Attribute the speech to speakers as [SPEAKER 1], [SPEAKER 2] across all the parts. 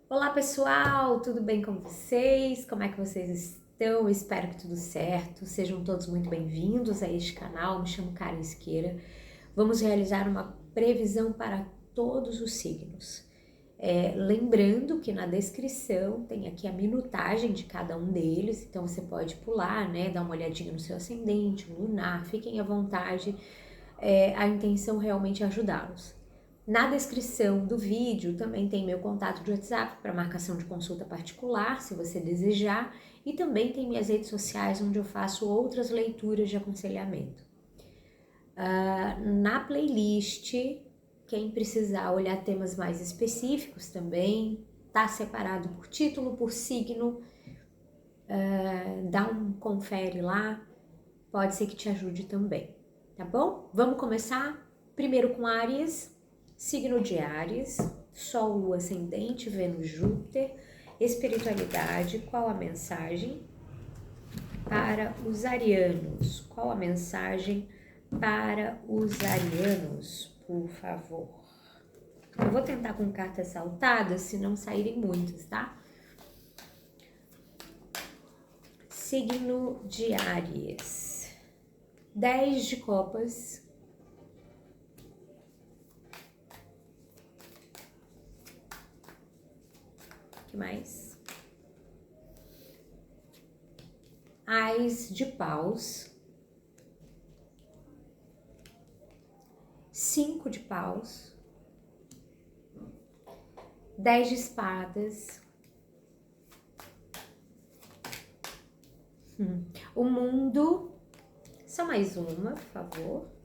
[SPEAKER 1] Olá pessoal, tudo bem com vocês? Como é que vocês estão? Espero que tudo certo. Sejam todos muito bem-vindos a este canal. Me chamo Karen Isqueira. Vamos realizar uma previsão para todos os signos. Lembrando que na descrição tem aqui a minutagem de cada um deles, então você pode pular, né? Dar uma olhadinha no seu ascendente, no lunar, fiquem à vontade. A intenção realmente é ajudá-los. Na descrição do vídeo também tem meu contato de WhatsApp para marcação de consulta particular, se você desejar, e também tem minhas redes sociais onde eu faço outras leituras de aconselhamento. Na playlist, quem precisar olhar temas mais específicos também, tá separado por título, por signo, dá um confere lá, pode ser que te ajude também, tá bom? Vamos começar primeiro com Áries. Signo de Áries, Sol, Lua, Ascendente, Vênus, Júpiter, espiritualidade, qual a mensagem para os arianos? Qual a mensagem para os arianos, por favor? Eu vou tentar com cartas saltadas, se não saírem muitas, tá? Signo de Áries, 10 de copas, que mais? Ás de paus, 5 de paus, 10 de espadas, o mundo, só mais uma, por favor.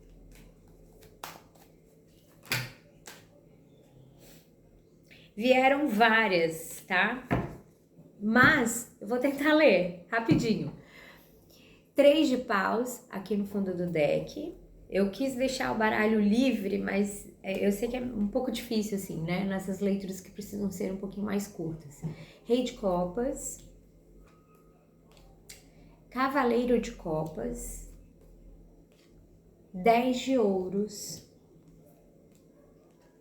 [SPEAKER 1] Vieram várias, tá? Mas eu vou tentar ler rapidinho. 3 de paus aqui no fundo do deck. Eu quis deixar o baralho livre, mas eu sei que é um pouco difícil assim, né? Nessas leituras que precisam ser um pouquinho mais curtas. Rei de copas, cavaleiro de copas, 10 de ouros,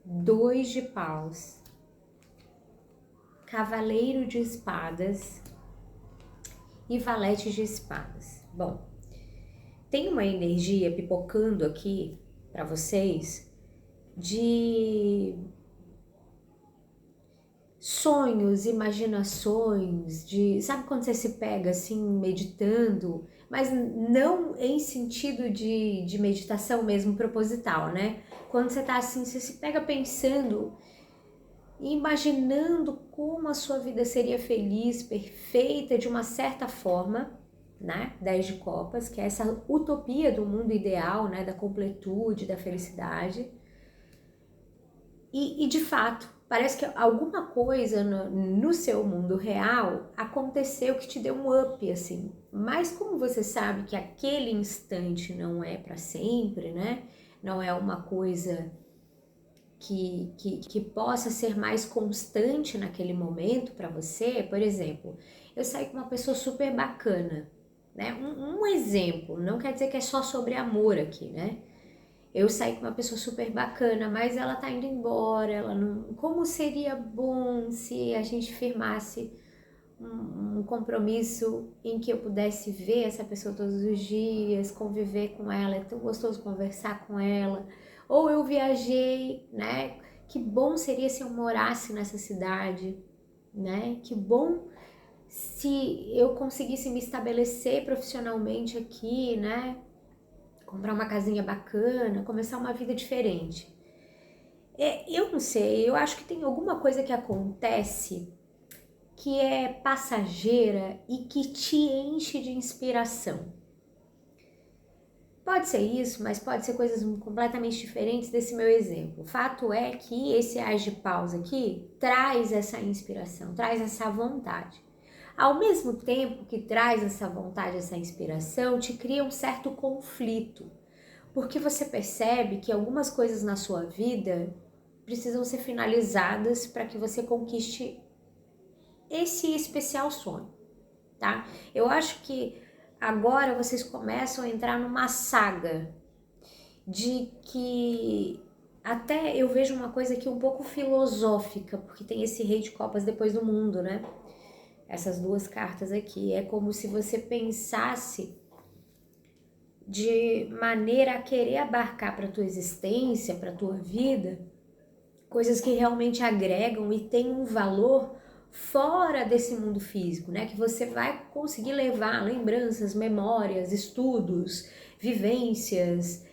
[SPEAKER 1] 2 de paus, cavaleiro de espadas e valete de espadas. Bom, tem uma energia pipocando aqui para vocês de sonhos, imaginações, de sabe quando você se pega assim meditando, mas não em sentido de meditação mesmo proposital, né? Quando você tá assim, você se pega pensando, imaginando como a sua vida seria feliz, perfeita de uma certa forma, né? 10 de copas, que é essa utopia do mundo ideal, né? Da completude, da felicidade. E de fato, parece que alguma coisa no seu mundo real aconteceu que te deu um up, assim. Mas como você sabe que aquele instante não é para sempre, né? Não é uma coisa que possa ser mais constante naquele momento para você. Por exemplo, eu saí com uma pessoa super bacana, né? Um exemplo, não quer dizer que é só sobre amor aqui, né? Eu saí com uma pessoa super bacana, mas ela tá indo embora, ela não... Como seria bom se a gente firmasse um compromisso em que eu pudesse ver essa pessoa todos os dias, conviver com ela, é tão gostoso conversar com ela. Ou eu viajei, né? Que bom seria se eu morasse nessa cidade, né? Que bom se eu conseguisse me estabelecer profissionalmente aqui, né? Comprar uma casinha bacana, começar uma vida diferente. Eu não sei, eu acho que tem alguma coisa que acontece que é passageira e que te enche de inspiração. Pode ser isso, mas pode ser coisas completamente diferentes desse meu exemplo. O fato é que esse Ás de Paus aqui traz essa inspiração, traz essa vontade. Ao mesmo tempo que traz essa vontade, essa inspiração, te cria um certo conflito. Porque você percebe que algumas coisas na sua vida precisam ser finalizadas para que você conquiste esse especial sonho, tá? Eu acho que agora vocês começam a entrar numa saga de que até eu vejo uma coisa aqui um pouco filosófica, porque tem esse Rei de Copas depois do mundo, né? Essas duas cartas aqui. É como se você pensasse de maneira a querer abarcar para tua existência, para tua vida, coisas que realmente agregam e têm um valor fora desse mundo físico, né? Que você vai conseguir levar lembranças, memórias, estudos, vivências,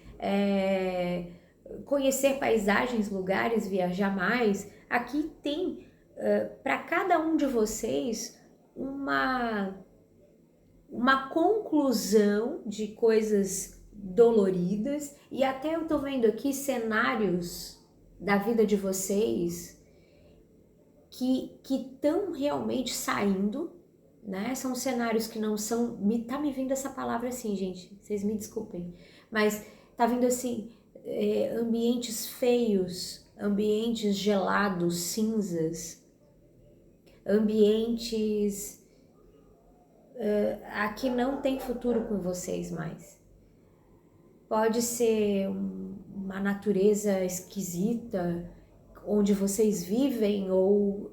[SPEAKER 1] conhecer paisagens, lugares, viajar mais. Aqui tem para cada um de vocês uma conclusão de coisas doloridas, e até eu tô vendo aqui cenários da vida de vocês que estão realmente saindo, né? São cenários que não são... Tá me vindo essa palavra assim, gente, vocês me desculpem, mas tá vindo assim, ambientes feios, ambientes gelados, cinzas, ambientes aqui não tem futuro com vocês mais. Pode ser uma natureza esquisita onde vocês vivem, ou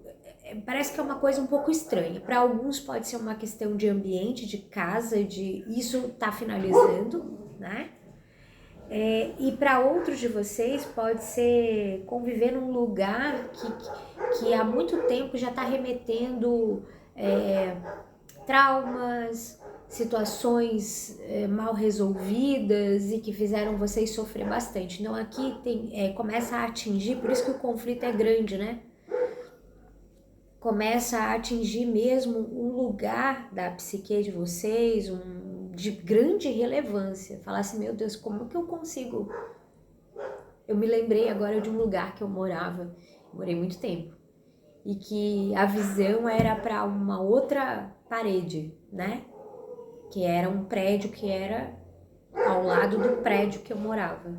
[SPEAKER 1] parece que é uma coisa um pouco estranha. Para alguns pode ser uma questão de ambiente, de casa, de isso tá finalizando, né? E para outros de vocês pode ser conviver num lugar que há muito tempo já está remetendo traumas, situações mal resolvidas e que fizeram vocês sofrer bastante. Então aqui começa a atingir, por isso que o conflito é grande, né? Começa a atingir mesmo um lugar da psique de vocês, de grande relevância. Falar assim, meu Deus, como que eu consigo... Eu me lembrei agora de um lugar que eu morava, morei muito tempo, e que a visão era para uma outra parede, né? Que era um prédio que era ao lado do prédio que eu morava.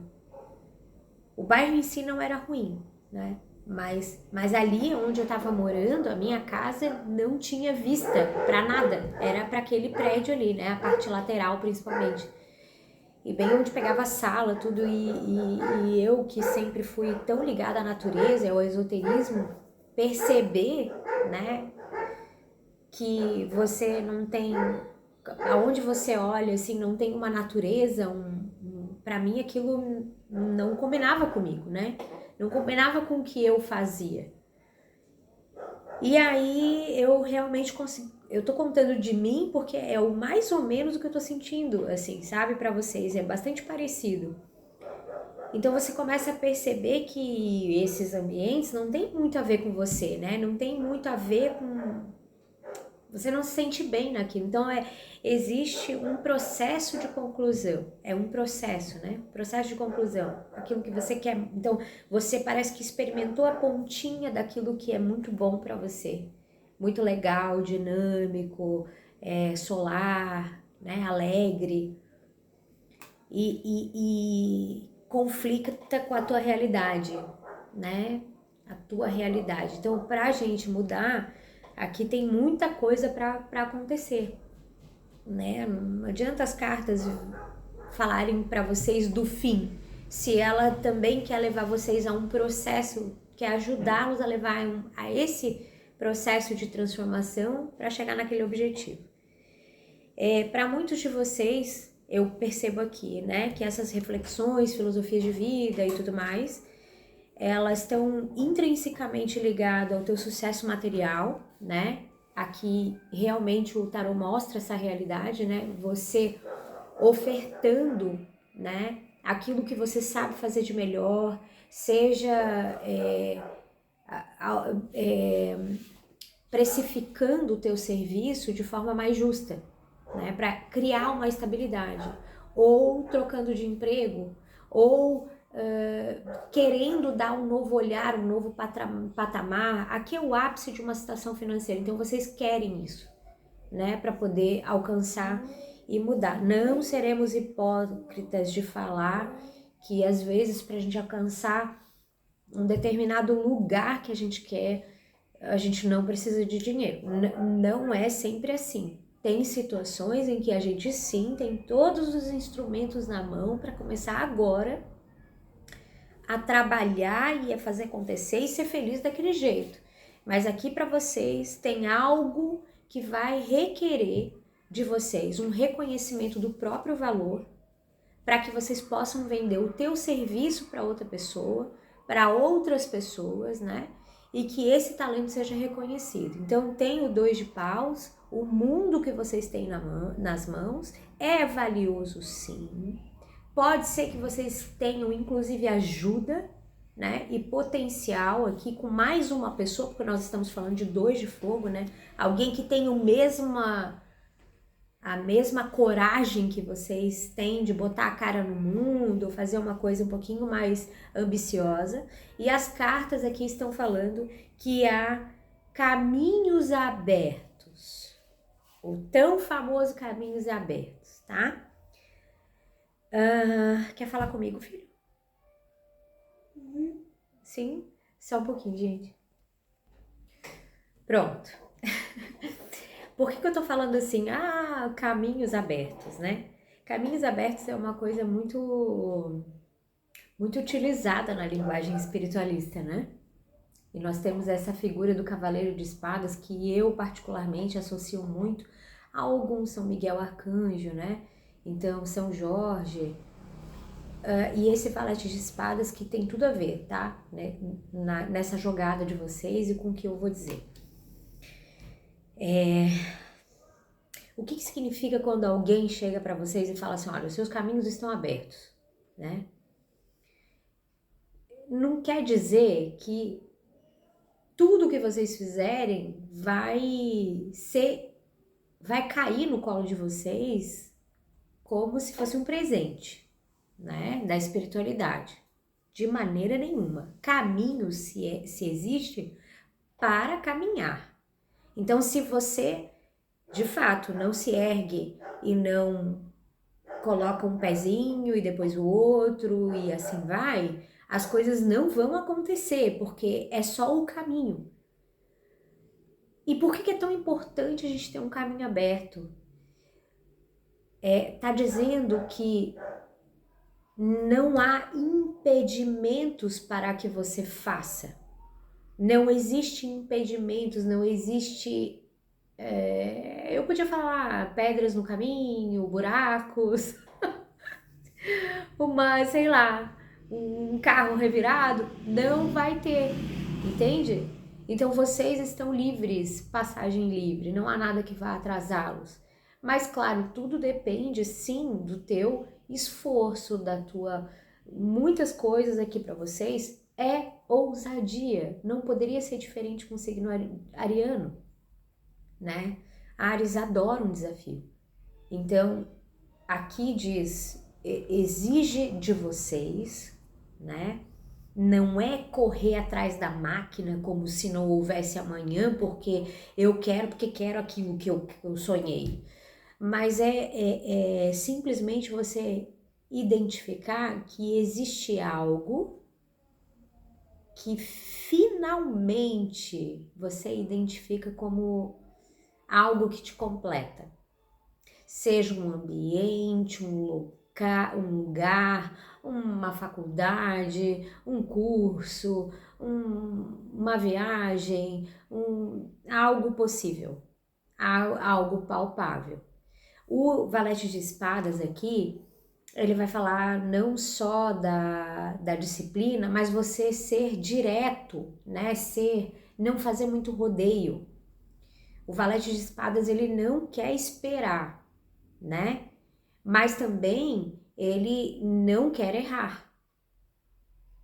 [SPEAKER 1] O bairro em si não era ruim, né? Mas ali onde eu estava morando, a minha casa não tinha vista para nada. Era para aquele prédio ali, né? A parte lateral principalmente. E bem onde pegava a sala, tudo. E eu que sempre fui tão ligada à natureza, ao esoterismo, perceber, né? Que você não tem... Aonde você olha, assim, não tem uma natureza, para mim aquilo não combinava comigo, né? Não combinava com o que eu fazia. E aí eu realmente consegui... Eu tô contando de mim porque é o mais ou menos o que eu tô sentindo, assim, sabe? Pra vocês, é bastante parecido. Então você começa a perceber que esses ambientes não tem muito a ver com você, né? Não tem muito a ver com... Você não se sente bem naquilo. Então existe um processo de conclusão. É um processo, né? Processo de conclusão. Aquilo que você quer. Então você parece que experimentou a pontinha daquilo que é muito bom para você. Muito legal, dinâmico, solar, né? Alegre. E conflita com a tua realidade, né? A tua realidade. Então, pra gente mudar... Aqui tem muita coisa para acontecer, né? Não adianta as cartas falarem para vocês do fim, se ela também quer levar vocês a um processo, quer ajudá-los a levar a esse processo de transformação para chegar naquele objetivo. Para muitos de vocês, eu percebo aqui, né, que essas reflexões, filosofias de vida e tudo mais, elas estão intrinsecamente ligadas ao teu sucesso material, né? Aqui realmente o tarô mostra essa realidade, né? Você ofertando, né? Aquilo que você sabe fazer de melhor, seja precificando o teu serviço de forma mais justa, né? Para criar uma estabilidade, ou trocando de emprego, ou querendo dar um novo olhar, um novo patamar. Aqui é o ápice de uma situação financeira, então vocês querem isso, né, para poder alcançar e mudar. Não seremos hipócritas de falar que às vezes para a gente alcançar um determinado lugar que a gente quer, a gente não precisa de dinheiro. Não é sempre assim. Tem situações em que a gente sim tem todos os instrumentos na mão para começar agora a trabalhar e a fazer acontecer e ser feliz daquele jeito. Mas aqui para vocês tem algo que vai requerer de vocês um reconhecimento do próprio valor, para que vocês possam vender o teu serviço para outra pessoa, para outras pessoas, né? E que esse talento seja reconhecido. Então tem o 2 de paus, o mundo que vocês têm nas mãos é valioso sim. Pode ser que vocês tenham inclusive ajuda, né? E potencial aqui com mais uma pessoa, porque nós estamos falando de 2 de fogo, né? Alguém que tem a mesma coragem que vocês têm de botar a cara no mundo, fazer uma coisa um pouquinho mais ambiciosa. E as cartas aqui estão falando que há caminhos abertos, o tão famoso caminhos abertos, tá? Quer falar comigo, filho? Sim? Só um pouquinho, gente. Pronto. Por que eu tô falando assim? Caminhos abertos, né? Caminhos abertos é uma coisa muito utilizada na linguagem espiritualista, né? E nós temos essa figura do cavaleiro de espadas que eu particularmente associo muito a alguns São Miguel Arcanjo, né? Então, São Jorge, e esse valete de espadas que tem tudo a ver, tá? Né? Nessa jogada de vocês e com o que eu vou dizer. O que significa quando alguém chega para vocês e fala assim, olha, os seus caminhos estão abertos, né? Não quer dizer que tudo que vocês fizerem vai cair no colo de vocês como se fosse um presente, né? Da espiritualidade. De maneira nenhuma. Caminho se existe para caminhar. Então, se você de fato não se ergue e não coloca um pezinho e depois o outro e assim vai, as coisas não vão acontecer, porque é só o caminho. E por que é tão importante a gente ter um caminho aberto? Tá dizendo que não há impedimentos para que você faça. Não existe impedimentos, não existe... eu podia falar pedras no caminho, buracos, sei lá, um carro revirado, não vai ter, entende? Então vocês estão livres, passagem livre, não há nada que vá atrasá-los. Mas claro, tudo depende sim do teu esforço, da tua... Muitas coisas aqui para vocês é ousadia, não poderia ser diferente com o signo ariano, né? Áries adora um desafio. Então, aqui diz, exige de vocês, né? Não é correr atrás da máquina como se não houvesse amanhã, porque quero aquilo que eu sonhei. Mas é simplesmente você identificar que existe algo que finalmente você identifica como algo que te completa. Seja um ambiente, um lugar, uma faculdade, um curso, uma viagem, algo possível, algo palpável. O valete de espadas aqui, ele vai falar não só da disciplina, mas você ser direto, né? Não fazer muito rodeio. O valete de espadas, ele não quer esperar, né? Mas também ele não quer errar,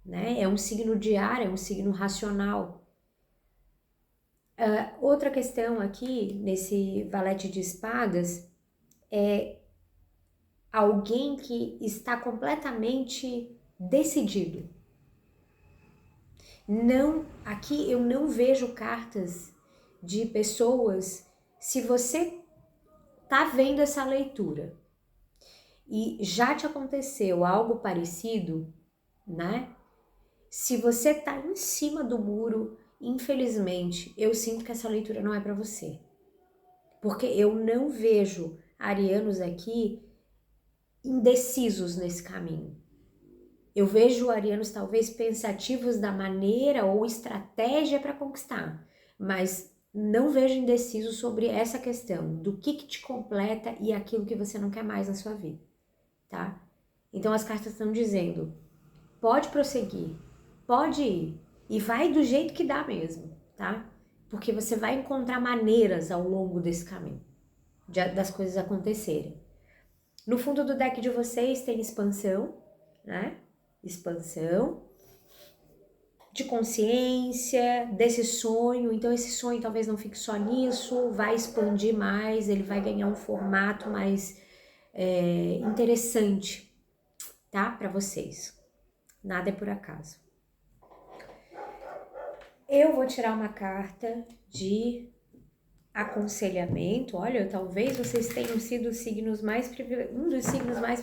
[SPEAKER 1] né? É um signo de ar, é um signo racional. Outra questão aqui, nesse valete de espadas, é alguém que está completamente decidido. Aqui eu não vejo cartas de pessoas, se você tá vendo essa leitura e já te aconteceu algo parecido, né? Se você tá em cima do muro, infelizmente, eu sinto que essa leitura não é para você. Porque eu não vejo arianos aqui indecisos nesse caminho. Eu vejo arianos talvez pensativos da maneira ou estratégia para conquistar, mas não vejo indeciso sobre essa questão do que te completa e aquilo que você não quer mais na sua vida, tá? Então as cartas estão dizendo, pode prosseguir, pode ir e vai do jeito que dá mesmo, tá? Porque você vai encontrar maneiras ao longo desse caminho das coisas acontecerem. No fundo do deck de vocês tem expansão, né? Expansão de consciência, desse sonho. Então esse sonho talvez não fique só nisso, vai expandir mais, ele vai ganhar um formato mais interessante, tá? Para vocês. Nada é por acaso. Eu vou tirar uma carta de aconselhamento. Olha, talvez vocês tenham sido um dos signos mais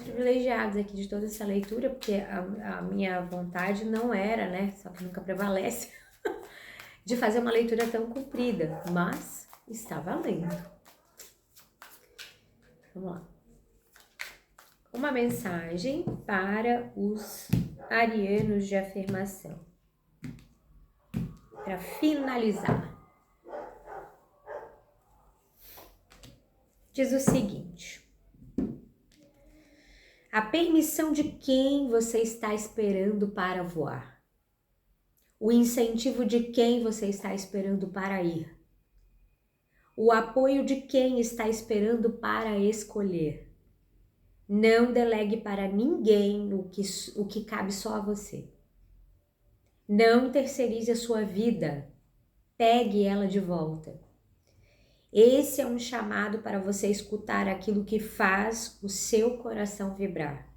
[SPEAKER 1] privilegiados aqui de toda essa leitura, porque a minha vontade não era, né, só que nunca prevalece, de fazer uma leitura tão comprida, mas está valendo. Vamos lá. Uma mensagem para os arianos de afirmação. Para finalizar. Diz o seguinte: a permissão de quem você está esperando para voar? O incentivo de quem você está esperando para ir? O apoio de quem está esperando para escolher? Não delegue para ninguém o que cabe só a você. Não terceirize a sua vida. Pegue ela de volta. Esse é um chamado para você escutar aquilo que faz o seu coração vibrar.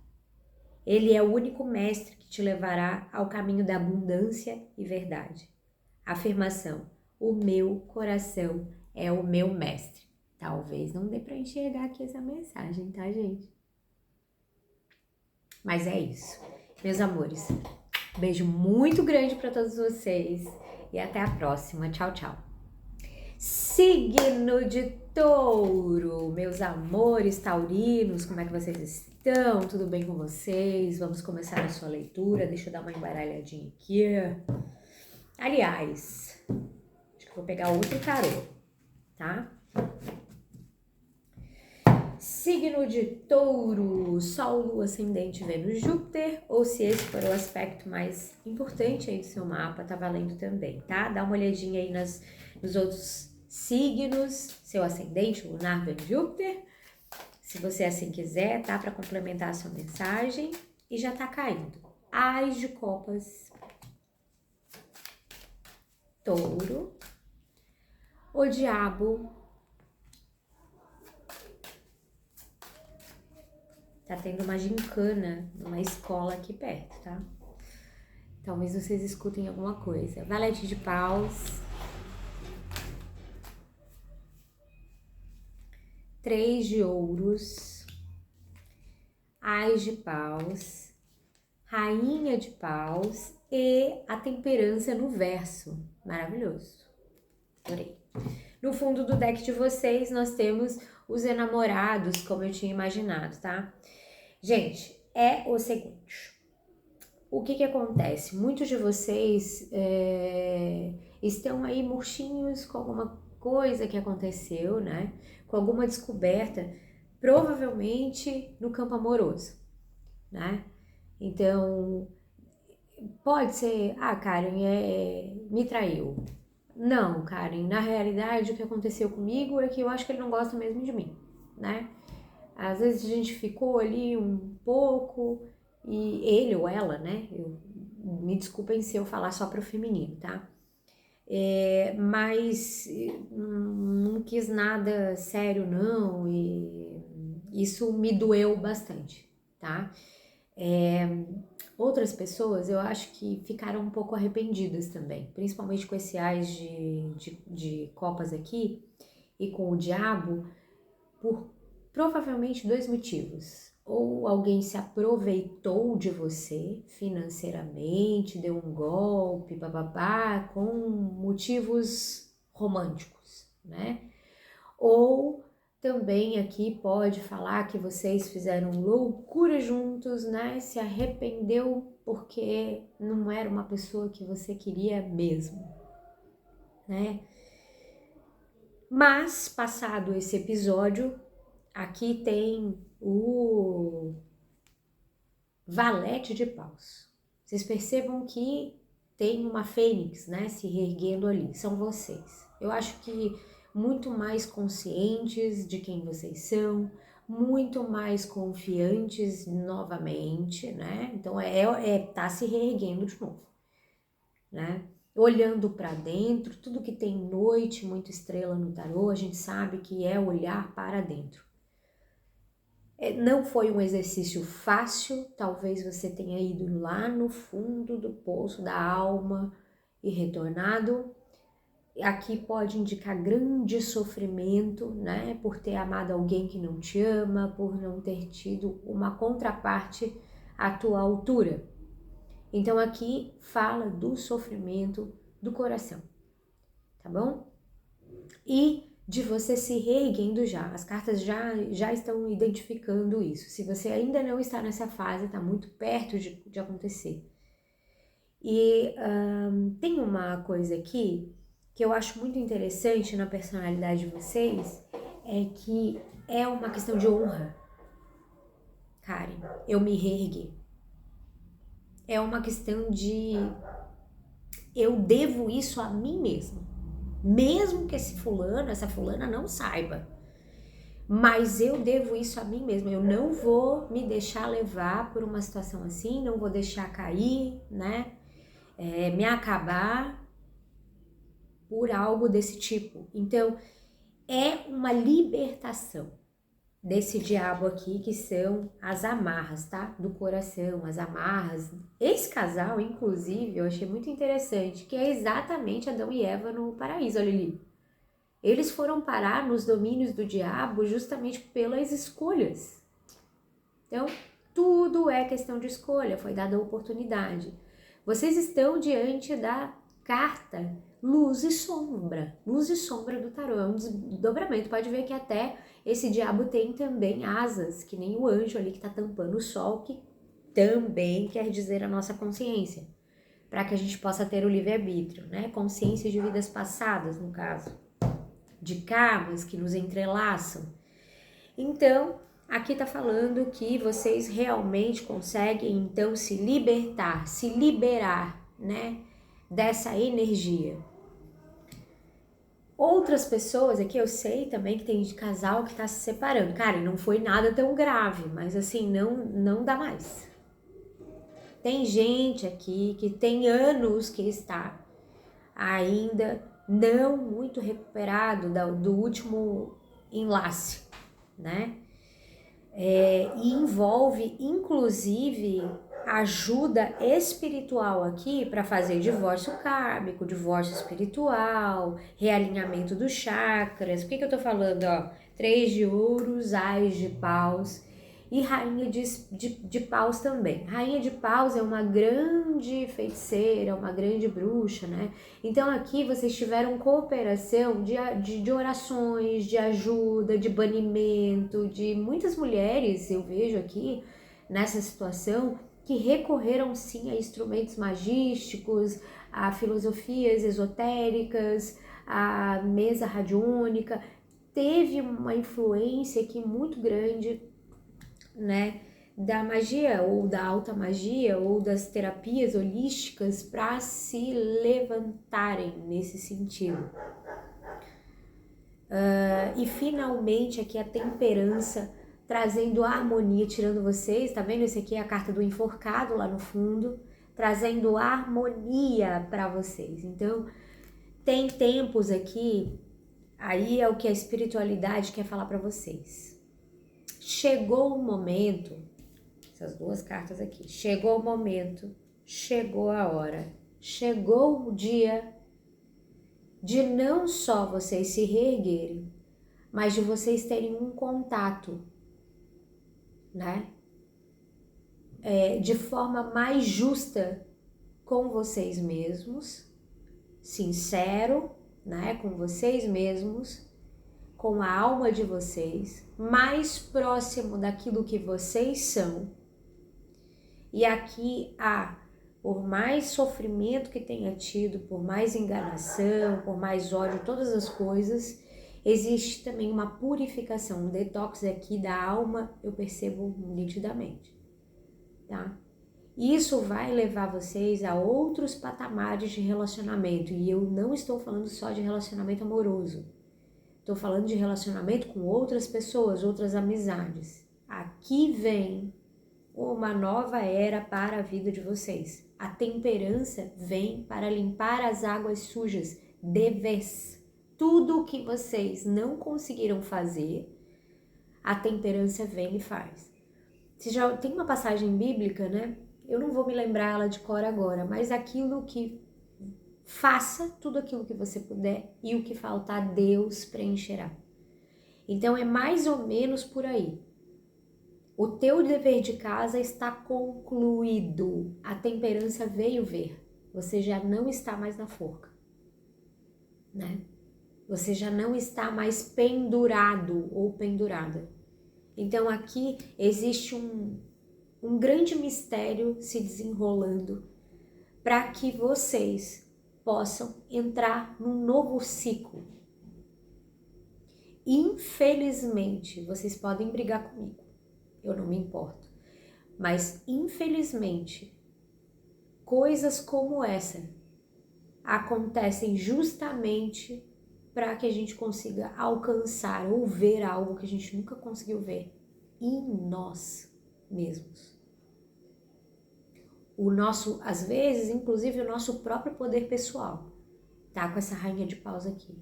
[SPEAKER 1] Ele é o único mestre que te levará ao caminho da abundância e verdade. Afirmação: o meu coração é o meu mestre. Talvez não dê para enxergar aqui essa mensagem, tá, gente? Mas é isso. Meus amores, beijo muito grande para todos vocês e até a próxima. Tchau, tchau. Signo de Touro, meus amores taurinos, como é que vocês estão? Tudo bem com vocês? Vamos começar a sua leitura. Deixa eu dar uma embaralhadinha aqui. Aliás, acho que vou pegar outro tarô, tá? Signo de Touro, Sol, Lua, Ascendente, Vênus, Júpiter, ou se esse for o aspecto mais importante aí do seu mapa, tá valendo também, tá? Dá uma olhadinha aí nos outros signos, seu ascendente, lunar, Vênus, Júpiter, se você assim quiser, tá? Para complementar a sua mensagem. E já tá caindo. Ás de Copas, Touro, o Diabo, tá tendo uma gincana numa escola aqui perto, tá? Talvez vocês escutem alguma coisa. Valete de Paus, Três de Ouros, Ás de Paus, Rainha de Paus e a Temperança no verso. Maravilhoso. Adorei. No fundo do deck de vocês, nós temos os enamorados, como eu tinha imaginado, tá? Gente, é o seguinte. O que acontece? Muitos de vocês estão aí murchinhos com alguma coisa que aconteceu, né? Com alguma descoberta, provavelmente no campo amoroso, né? Então, pode ser, Karen, me traiu. Não, Karen, na realidade o que aconteceu comigo é que eu acho que ele não gosta mesmo de mim, né? Às vezes a gente ficou ali um pouco, e ele ou ela, né? Me desculpem se eu falar só pro feminino, tá? Mas não quis nada sério não, e isso me doeu bastante, tá? Outras pessoas eu acho que ficaram um pouco arrependidas também, principalmente com esse ás de copas aqui e com o diabo, por provavelmente dois motivos. Ou alguém se aproveitou de você financeiramente, deu um golpe, bababá, com motivos românticos, né? Ou Também aqui pode falar que vocês fizeram loucura juntos, né? Se arrependeu porque não era uma pessoa que você queria mesmo, né? Mas, passado esse episódio, aqui tem o Valete de Paus. Vocês percebam que tem uma fênix, né, se reerguendo ali, são vocês. Eu acho que muito mais conscientes de quem vocês são, muito mais confiantes novamente, né? Então tá se reerguendo de novo, né? Olhando para dentro, tudo que tem noite, muita estrela no tarô, a gente sabe que é olhar para dentro. Não foi um exercício fácil, talvez você tenha ido lá no fundo do poço da alma e retornado. Aqui pode indicar grande sofrimento, né? Por ter amado alguém que não te ama, por não ter tido uma contraparte à tua altura. Então aqui fala do sofrimento do coração, tá bom? E de você se reerguendo já. As cartas já estão identificando isso. Se você ainda não está nessa fase, está muito perto de acontecer. E tem uma coisa aqui que eu acho muito interessante na personalidade de vocês, é que é uma questão de honra. Karen, eu me reergui. É uma questão de eu devo isso a mim mesma. Mesmo que essa fulana não saiba. Mas eu devo isso a mim mesma. Eu não vou me deixar levar por uma situação assim, não vou deixar cair, né? Me acabar por algo desse tipo. Então, é uma libertação desse diabo aqui, que são as amarras, tá? Do coração, as amarras. Esse casal, inclusive, eu achei muito interessante, que é exatamente Adão e Eva no paraíso, olha ali. Eles foram parar nos domínios do diabo justamente pelas escolhas. Então, tudo é questão de escolha, foi dada a oportunidade. Vocês estão diante da carta luz e sombra do tarô, é um desdobramento. Pode ver que até esse diabo tem também asas, que nem o anjo ali que está tampando o sol, que também quer dizer a nossa consciência, para que a gente possa ter o livre-arbítrio, né? Consciência de vidas passadas, no caso, de karmas que nos entrelaçam. Então, aqui tá falando que vocês realmente conseguem, então, se libertar, se liberar, né, dessa energia. Outras pessoas aqui, eu sei também que tem de casal que tá se separando. Cara, não foi nada tão grave, mas assim, não dá mais. Tem gente aqui que tem anos que está ainda não muito recuperado do último enlace, né? E envolve, inclusive, ajuda espiritual aqui para fazer divórcio kármico, divórcio espiritual, realinhamento dos chakras. Por que eu tô falando, ó? 3 de ouros, ás de paus e rainha de paus também. Rainha de paus é uma grande feiticeira, uma grande bruxa, né? Então aqui vocês tiveram cooperação de orações, de ajuda, de banimento, de muitas mulheres, eu vejo aqui nessa situação, que recorreram sim a instrumentos magísticos, a filosofias esotéricas, a mesa radiônica. Teve uma influência aqui muito grande, né, da magia ou da alta magia ou das terapias holísticas para se levantarem nesse sentido. E finalmente aqui a temperança trazendo harmonia, tirando vocês, tá vendo? Esse aqui é a carta do enforcado lá no fundo, trazendo harmonia para vocês. Então, tem tempos aqui, aí é o que a espiritualidade quer falar para vocês. Chegou o momento, essas duas cartas aqui, chegou o momento, chegou a hora, chegou o dia de não só vocês se reerguerem, mas de vocês terem um contato, né? De forma mais justa com vocês mesmos, sincero, né? Com vocês mesmos, com a alma de vocês, mais próximo daquilo que vocês são. E aqui por mais sofrimento que tenha tido, por mais enganação, por mais ódio, todas as coisas, existe também uma purificação, um detox aqui da alma, eu percebo nitidamente, tá? Isso vai levar vocês a outros patamares de relacionamento, e eu não estou falando só de relacionamento amoroso, estou falando de relacionamento com outras pessoas, outras amizades. Aqui vem uma nova era para a vida de vocês. A temperança vem para limpar as águas sujas de vez. Tudo que vocês não conseguiram fazer, a temperança vem e faz. Você já tem uma passagem bíblica, né? Eu não vou me lembrar ela de cor agora, mas aquilo que faça, tudo aquilo que você puder, e o que faltar, Deus preencherá. Então é mais ou menos por aí. O teu dever de casa está concluído. A temperança veio ver. Você já não está mais na forca, né? Você já não está mais pendurado ou pendurada. Então aqui existe um grande mistério se desenrolando para que vocês possam entrar num novo ciclo. Infelizmente, vocês podem brigar comigo, eu não me importo, mas infelizmente, coisas como essa acontecem justamente para que a gente consiga alcançar ou ver algo que a gente nunca conseguiu ver em nós mesmos. Às vezes, inclusive o nosso próprio poder pessoal, tá? Com essa rainha de paus aqui.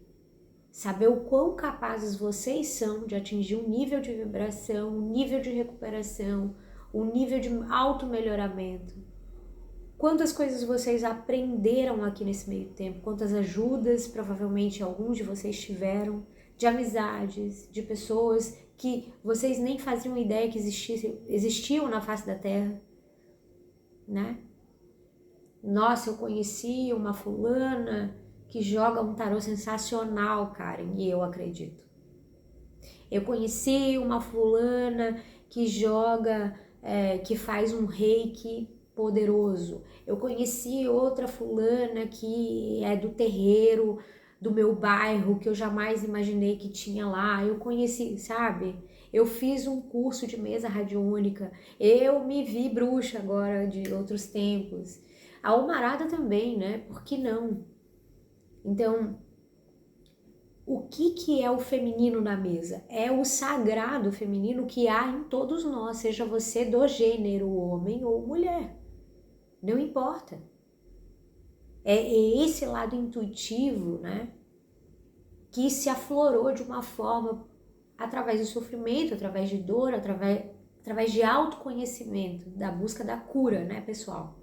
[SPEAKER 1] Saber o quão capazes vocês são de atingir um nível de vibração, um nível de recuperação, um nível de auto-melhoramento. Quantas coisas vocês aprenderam aqui nesse meio tempo, quantas ajudas provavelmente alguns de vocês tiveram, de amizades, de pessoas que vocês nem faziam ideia que existiam na face da Terra, né? Nossa, eu conheci uma fulana que joga um tarô sensacional, Karen, e eu acredito. Eu conheci uma fulana que que faz um reiki poderoso. Eu conheci outra fulana que é do terreiro do meu bairro, que eu jamais imaginei que tinha lá. Eu conheci, sabe? Eu fiz um curso de mesa radiônica. Eu me vi bruxa agora de outros tempos. A Almarada também, né? Por que não? Então, o que é o feminino na mesa? É o sagrado feminino que há em todos nós, seja você do gênero homem ou mulher. Não importa. É esse lado intuitivo, né? Que se aflorou de uma forma através do sofrimento, através de dor, através de autoconhecimento, da busca da cura, né, pessoal?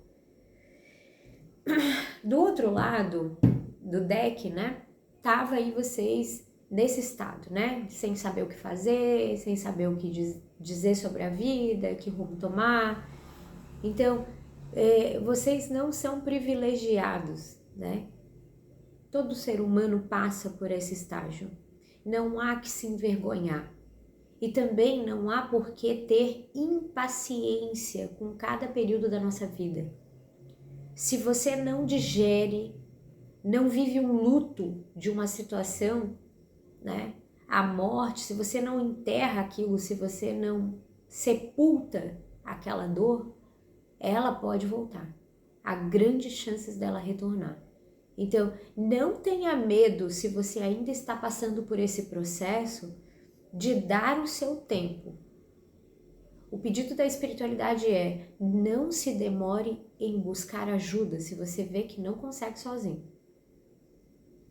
[SPEAKER 1] Do outro lado do deck, né, tava aí vocês nesse estado, né, sem saber o que fazer, sem saber o que dizer sobre a vida, que rumo tomar. Então, vocês não são privilegiados, né? Todo ser humano passa por esse estágio. Não há que se envergonhar. E também não há por que ter impaciência com cada período da nossa vida. Se você não digere, não vive um luto de uma situação, né? A morte, se você não enterra aquilo, se você não sepulta aquela dor, ela pode voltar. Há grandes chances dela retornar. Então, não tenha medo, se você ainda está passando por esse processo, de dar o seu tempo. O pedido da espiritualidade é: não se demore em buscar ajuda se você vê que não consegue sozinho.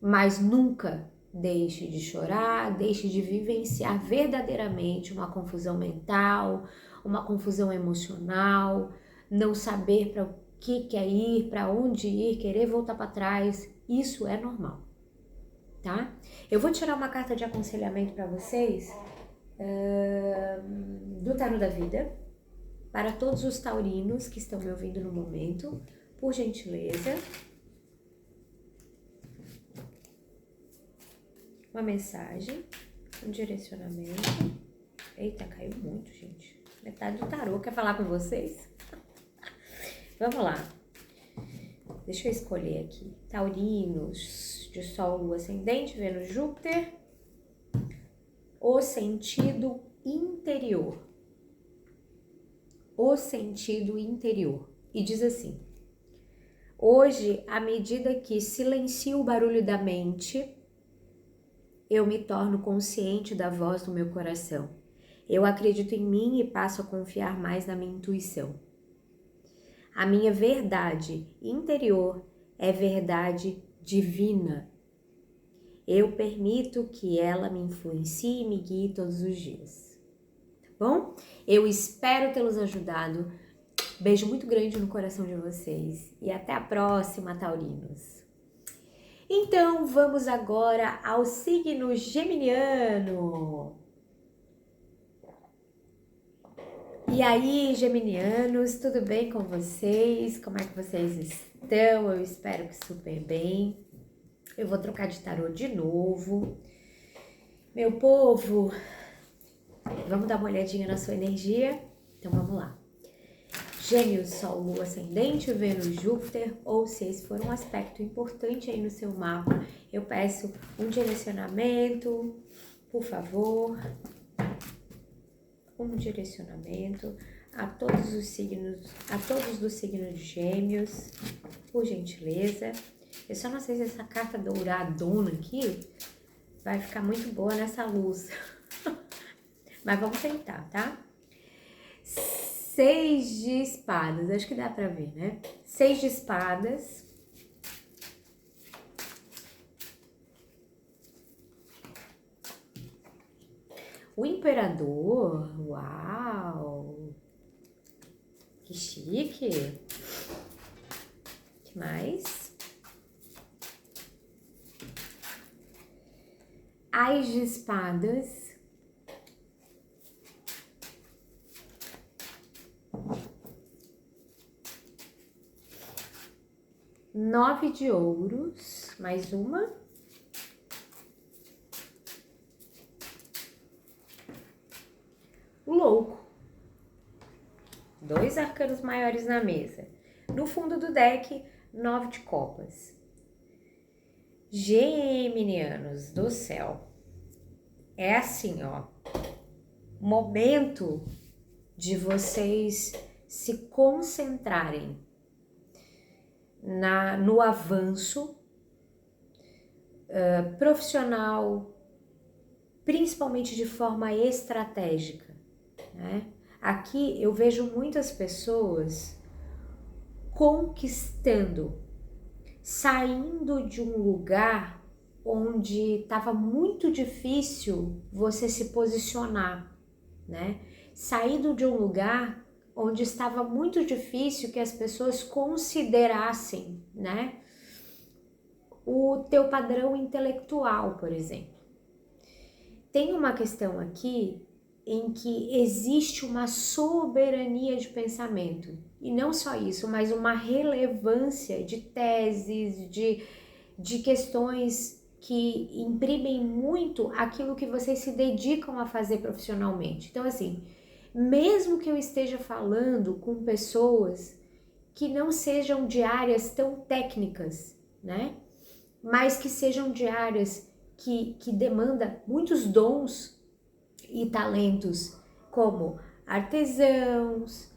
[SPEAKER 1] Mas nunca deixe de chorar, deixe de vivenciar verdadeiramente uma confusão mental, uma confusão emocional, não saber para o que quer ir, para onde ir, querer voltar para trás. Isso é normal, tá? Eu vou tirar uma carta de aconselhamento para vocês do Tarô da Vida, para todos os taurinos que estão me ouvindo no momento, por gentileza. Uma mensagem Um direcionamento. Eita, caiu muito, gente. Metade do tarô quer falar com vocês? Vamos lá. Deixa eu escolher aqui. Taurinos, de Sol, Lua, Ascendente, Vênus, Júpiter. O sentido interior. O sentido interior. E diz assim: hoje, à medida que silencio o barulho da mente, eu me torno consciente da voz do meu coração. Eu acredito em mim e passo a confiar mais na minha intuição. A minha verdade interior é verdade divina. Eu permito que ela me influencie e me guie todos os dias. Tá bom? Eu espero tê-los ajudado. Beijo muito grande no coração de vocês. E até a próxima, taurinos. Então, vamos agora ao signo geminiano. E aí, geminianos, tudo bem com vocês? Como é que vocês estão? Eu espero que super bem. Eu vou trocar de tarô de novo. Meu povo, vamos dar uma olhadinha na sua energia? Então vamos lá. Gêmeos, Sol, Lua, Ascendente, Vênus, Júpiter, ou se esse for um aspecto importante aí no seu mapa, eu peço um direcionamento, por favor. Um direcionamento a todos os signos, a todos do signo de Gêmeos, por gentileza. Eu só não sei se essa carta douradona aqui vai ficar muito boa nessa luz, mas vamos tentar, tá? 6 de espadas, acho que dá pra ver, né? 6 de espadas. O imperador, uau, que chique. O que mais? Ás de espadas. Nove de ouros, mais uma. O louco. 2 arcanos maiores na mesa. No fundo do deck, 9 de copas. Geminianos do céu. É assim, ó. Momento de vocês se concentrarem no avanço profissional, principalmente de forma estratégica, né? Aqui eu vejo muitas pessoas conquistando, saindo de um lugar onde estava muito difícil você se posicionar, né? Saindo de um lugar onde estava muito difícil que as pessoas considerassem, né, o teu padrão intelectual, por exemplo. Tem uma questão aqui em que existe uma soberania de pensamento. E não só isso, mas uma relevância de teses, de questões que imprimem muito aquilo que vocês se dedicam a fazer profissionalmente. Então, assim, mesmo que eu esteja falando com pessoas que não sejam de áreas tão técnicas, né? Mas que sejam de áreas que demanda muitos dons e talentos, como artesãos,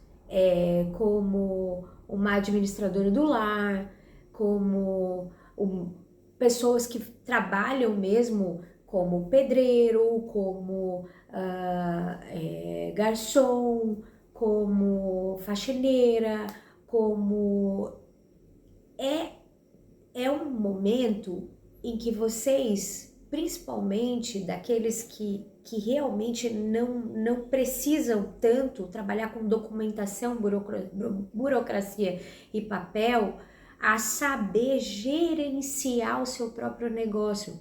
[SPEAKER 1] como uma administradora do lar, como pessoas que trabalham mesmo como pedreiro, como garçom, como faxineira, como é um momento em que vocês, principalmente daqueles que realmente não precisam tanto trabalhar com documentação, burocracia e papel, a saber gerenciar o seu próprio negócio.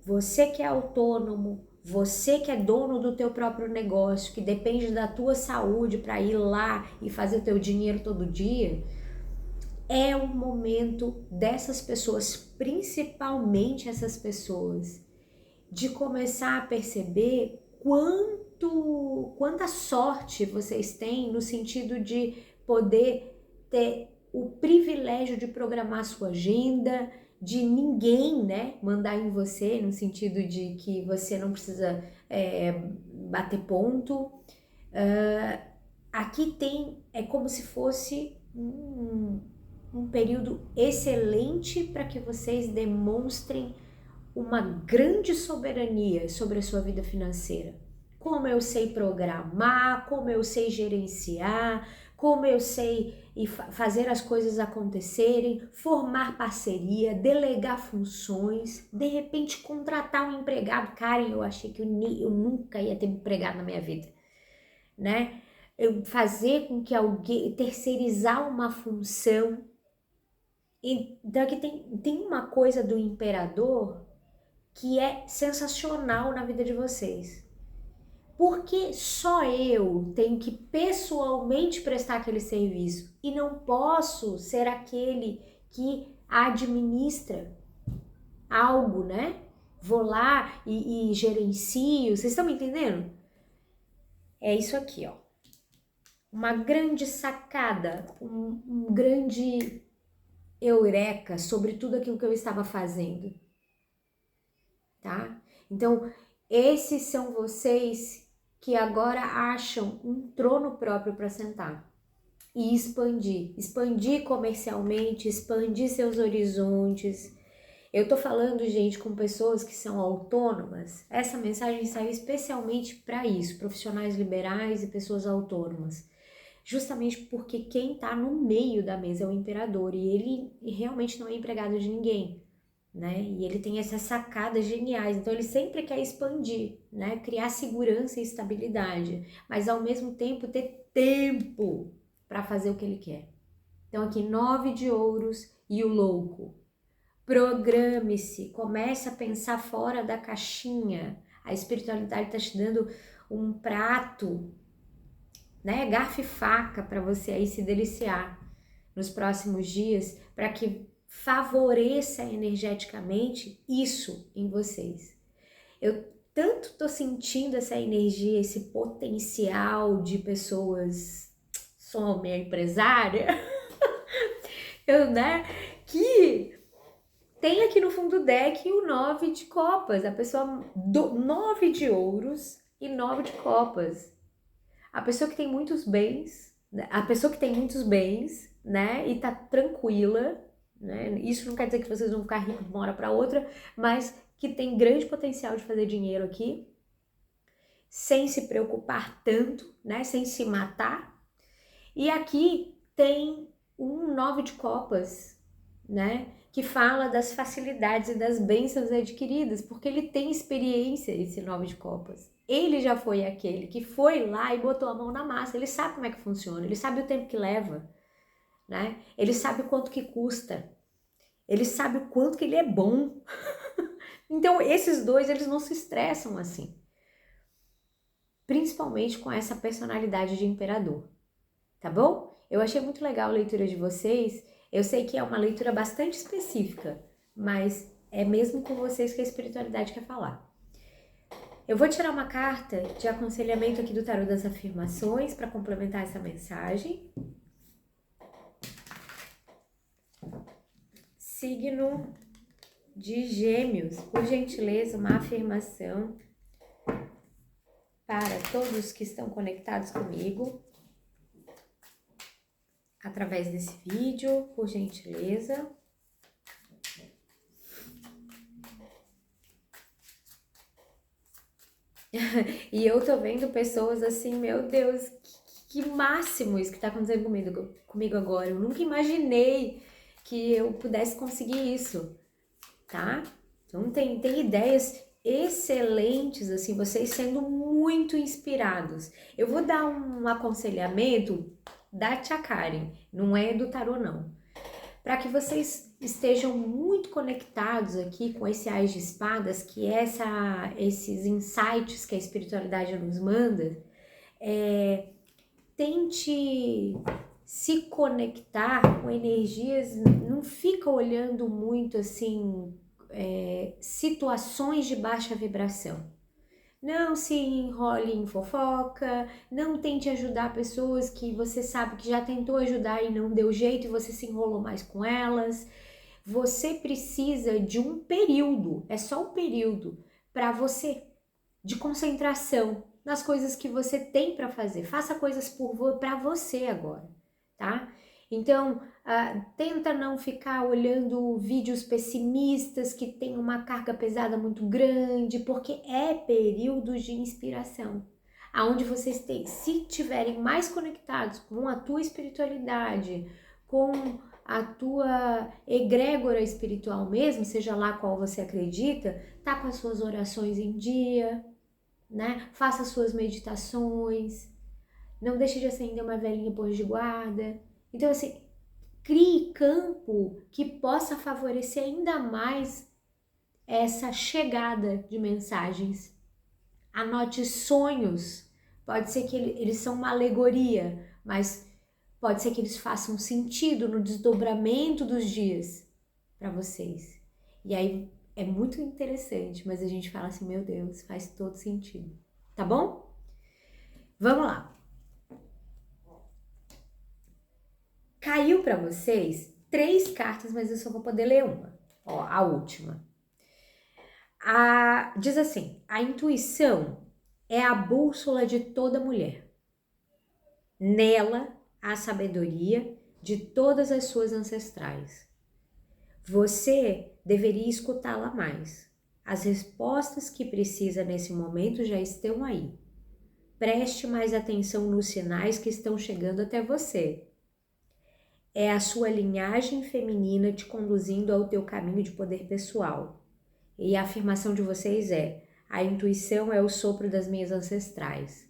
[SPEAKER 1] Você que é autônomo, você que é dono do teu próprio negócio, que depende da tua saúde para ir lá e fazer o teu dinheiro todo dia, é o momento dessas pessoas, principalmente essas pessoas de começar a perceber quanta sorte vocês têm no sentido de poder ter o privilégio de programar sua agenda, de ninguém, né, mandar em você, no sentido de que você não precisa bater ponto. Aqui é como se fosse um período excelente para que vocês demonstrem uma grande soberania sobre a sua vida financeira. Como eu sei programar, como eu sei gerenciar, como eu sei fazer as coisas acontecerem, formar parceria, delegar funções, de repente contratar um empregado. Karen, eu achei que eu nunca ia ter empregado na minha vida, né? Eu fazer com que alguém, terceirizar uma função. Então aqui tem uma coisa do imperador que é sensacional na vida de vocês. Porque só eu tenho que pessoalmente prestar aquele serviço e não posso ser aquele que administra algo, né? Vou lá e gerencio. Vocês estão me entendendo? É isso aqui, ó. Uma grande sacada, um grande eureka sobre tudo aquilo que eu estava fazendo, tá? Então, esses são vocês que agora acham um trono próprio para sentar e expandir comercialmente, expandir seus horizontes. Eu tô falando, gente, com pessoas que são autônomas. Essa mensagem saiu especialmente para isso, profissionais liberais e pessoas autônomas. Justamente porque quem tá no meio da mesa é o imperador e ele realmente não é empregado de ninguém, né? E ele tem essas sacadas geniais, então ele sempre quer expandir, né? Criar segurança e estabilidade, mas ao mesmo tempo ter tempo para fazer o que ele quer. Então aqui 9 de ouros e o louco. Programe-se, comece a pensar fora da caixinha. A espiritualidade está te dando um prato, né? Garfo e faca para você aí se deliciar nos próximos dias, para que favoreça energeticamente isso em vocês. Eu tanto tô sentindo essa energia, esse potencial de pessoas, sou minha empresária, né, que tem aqui no fundo do deck o 9 de copas, a pessoa 9 de ouros e 9 de copas. A pessoa que tem muitos bens, né, e tá tranquila, né? Isso não quer dizer que vocês vão ficar ricos de uma hora para outra, mas que tem grande potencial de fazer dinheiro aqui, sem se preocupar tanto, né, sem se matar. E aqui tem um 9 de copas, né, que fala das facilidades e das bênçãos adquiridas, porque ele tem experiência, esse 9 de copas. Ele já foi aquele que foi lá e botou a mão na massa, ele sabe como é que funciona, ele sabe o tempo que leva, né? Ele sabe o quanto que custa, ele sabe o quanto que ele é bom. Então esses dois, eles não se estressam assim, principalmente com essa personalidade de imperador, tá bom? Eu achei muito legal a leitura de vocês. Eu sei que é uma leitura bastante específica, mas é mesmo com vocês que a espiritualidade quer falar. Eu vou tirar uma carta de aconselhamento aqui do Tarô das Afirmações para complementar essa mensagem. Signo de Gêmeos, por gentileza, uma afirmação para todos que estão conectados comigo através desse vídeo, por gentileza. E eu tô vendo pessoas assim, meu Deus, que máximo isso que tá acontecendo comigo agora. Eu nunca imaginei que eu pudesse conseguir isso, tá? Então tem ideias excelentes, assim, vocês sendo muito inspirados. Eu vou dar um aconselhamento da Tia Karen, não é do tarô não. Para que vocês estejam muito conectados aqui com esse Ás de Espadas, que é esses insights que a espiritualidade nos manda, tente se conectar com energias, não fica olhando muito assim situações de baixa vibração. Não se enrole em fofoca, não tente ajudar pessoas que você sabe que já tentou ajudar e não deu jeito e você se enrolou mais com elas. Você precisa de um período, é só um período para você, de concentração nas coisas que você tem para fazer. Faça coisas para você agora, tá? Então, tenta não ficar olhando vídeos pessimistas que têm uma carga pesada muito grande, porque é período de inspiração, aonde vocês têm, se tiverem mais conectados com a tua espiritualidade, com a tua egrégora espiritual mesmo, seja lá qual você acredita, tá com as suas orações em dia, né? Faça suas meditações, não deixe de acender uma velinha por de guarda. Então, assim, crie campo que possa favorecer ainda mais essa chegada de mensagens. Anote sonhos. Pode ser que eles são uma alegoria, mas pode ser que eles façam sentido no desdobramento dos dias para vocês. E aí é muito interessante, mas a gente fala assim, meu Deus, faz todo sentido. Tá bom? Vamos lá. Caiu para vocês 3 cartas, mas eu só vou poder ler uma. Ó, a última. Diz assim, a intuição é a bússola de toda mulher. Nela, há a sabedoria de todas as suas ancestrais. Você deveria escutá-la mais. As respostas que precisa nesse momento já estão aí. Preste mais atenção nos sinais que estão chegando até você. É a sua linhagem feminina te conduzindo ao teu caminho de poder pessoal. E a afirmação de vocês é: a intuição é o sopro das minhas ancestrais.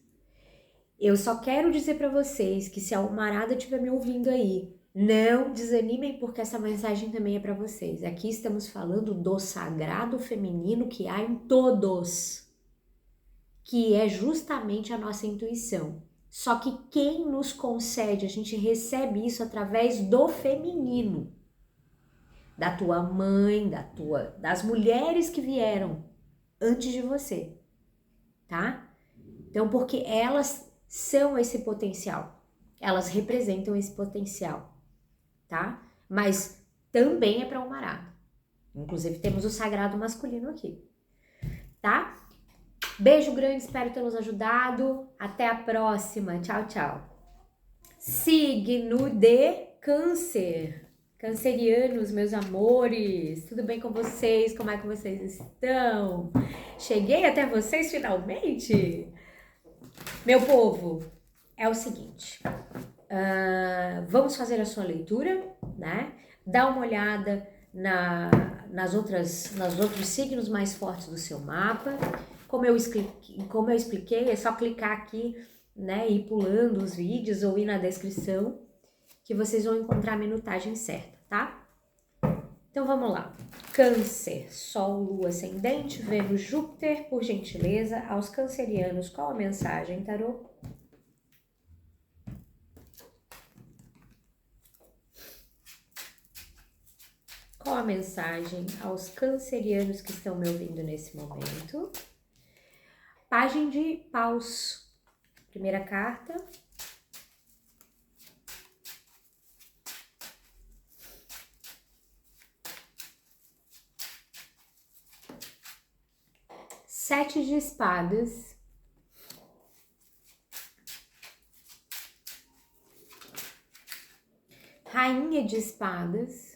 [SPEAKER 1] Eu só quero dizer para vocês que se a Almarada estiver me ouvindo aí, não desanimem porque essa mensagem também é para vocês. Aqui estamos falando do sagrado feminino que há em todos, que é justamente a nossa intuição. Só que quem nos concede, a gente recebe isso através do feminino. Da tua mãe, das mulheres que vieram antes de você, tá? Então, porque elas são esse potencial, elas representam esse potencial, tá? Mas também é para o marado. Inclusive, temos o sagrado masculino aqui, tá? Beijo grande, espero tê-los ajudado. Até a próxima. Tchau, tchau. Signo de Câncer. Cancerianos, meus amores, tudo bem com vocês? Como é que vocês estão? Cheguei até vocês finalmente? Meu povo, é o seguinte, vamos fazer a sua leitura, né? Dá uma olhada nos outros signos mais fortes do seu mapa. Como eu expliquei, é só clicar aqui, né? E ir pulando os vídeos ou ir na descrição, que vocês vão encontrar a minutagem certa, tá? Então vamos lá. Câncer, Sol, Lua, Ascendente, Vênus, Júpiter, por gentileza, aos cancerianos, qual a mensagem, tarô? Qual a mensagem aos cancerianos que estão me ouvindo nesse momento? Pagem de Paus, primeira carta. Sete de espadas. Rainha de espadas.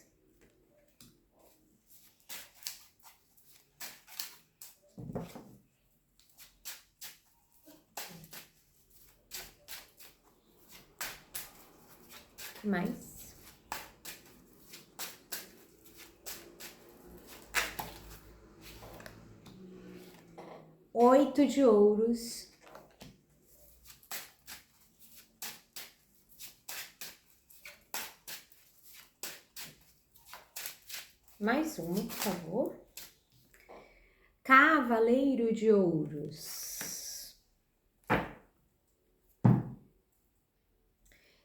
[SPEAKER 1] Mais. Oito de ouros. Mais uma, por favor. Cavaleiro de ouros.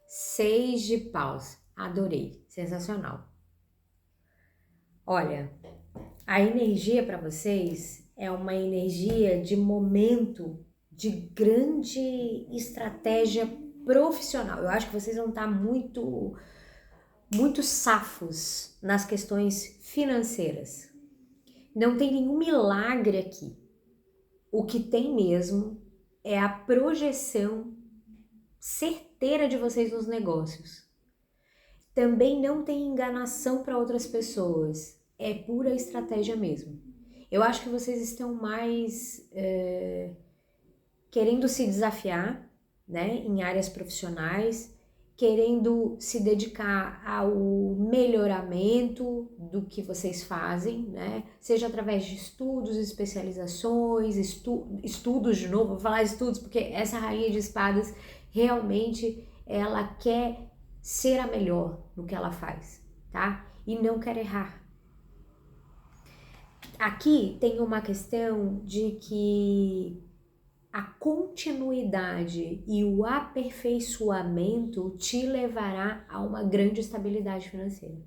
[SPEAKER 1] 6 de paus. Adorei, sensacional. Olha, A energia para vocês é uma energia de momento de grande estratégia profissional. Eu acho que vocês vão estar muito safos nas questões financeiras. Não tem nenhum milagre aqui. O que tem mesmo é a projeção certeira de vocês nos negócios. Também não tem enganação para outras pessoas. É pura estratégia mesmo. Eu acho que vocês estão mais querendo se desafiar, né, em áreas profissionais, querendo se dedicar ao melhoramento do que vocês fazem, né, seja através de estudos, especializações, estudos de novo, vou falar estudos porque essa rainha de espadas realmente ela quer ser a melhor no que ela faz, tá? E não quer errar. Aqui tem uma questão de que a continuidade e o aperfeiçoamento te levará a uma grande estabilidade financeira.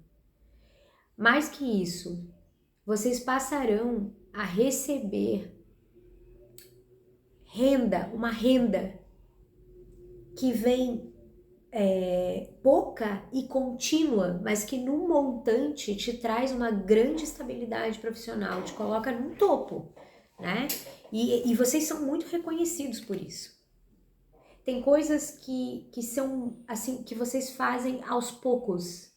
[SPEAKER 1] Mais que isso, vocês passarão a receber uma renda que vem pouca e contínua, mas que no montante te traz uma grande estabilidade profissional, te coloca no topo, né? E vocês são muito reconhecidos por isso. Tem coisas que são assim, que vocês fazem aos poucos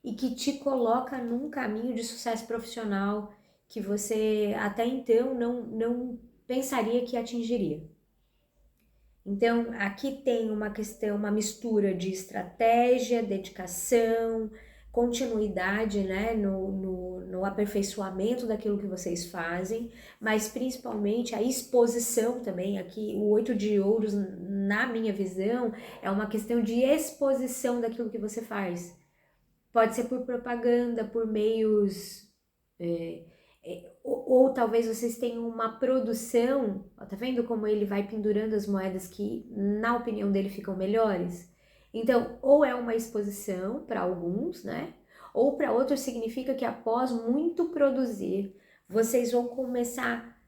[SPEAKER 1] e que te coloca num caminho de sucesso profissional que você até então não pensaria que atingiria. Então, aqui tem uma questão, uma mistura de estratégia, dedicação, continuidade, né, no aperfeiçoamento daquilo que vocês fazem, mas principalmente a exposição também. Aqui, o 8 de ouros, na minha visão, é uma questão de exposição daquilo que você faz. Pode ser por propaganda, por meios... ou talvez vocês tenham uma produção, ó, tá vendo como ele vai pendurando as moedas que, na opinião dele, ficam melhores? Então, ou é uma exposição para alguns, né? Ou para outros significa que após muito produzir, vocês vão começar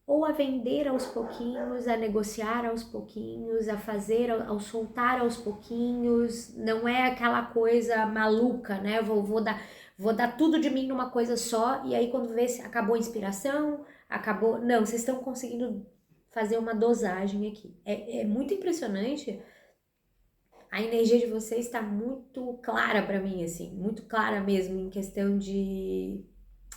[SPEAKER 1] ou a vender aos pouquinhos, a negociar aos pouquinhos, a fazer, ao soltar aos pouquinhos. Não é aquela coisa maluca, né? Vou dar tudo de mim numa coisa só, e aí quando vê se acabou a inspiração, acabou... Não, vocês estão conseguindo fazer uma dosagem aqui. É muito impressionante. A energia de vocês está muito clara para mim, assim, muito clara mesmo em questão de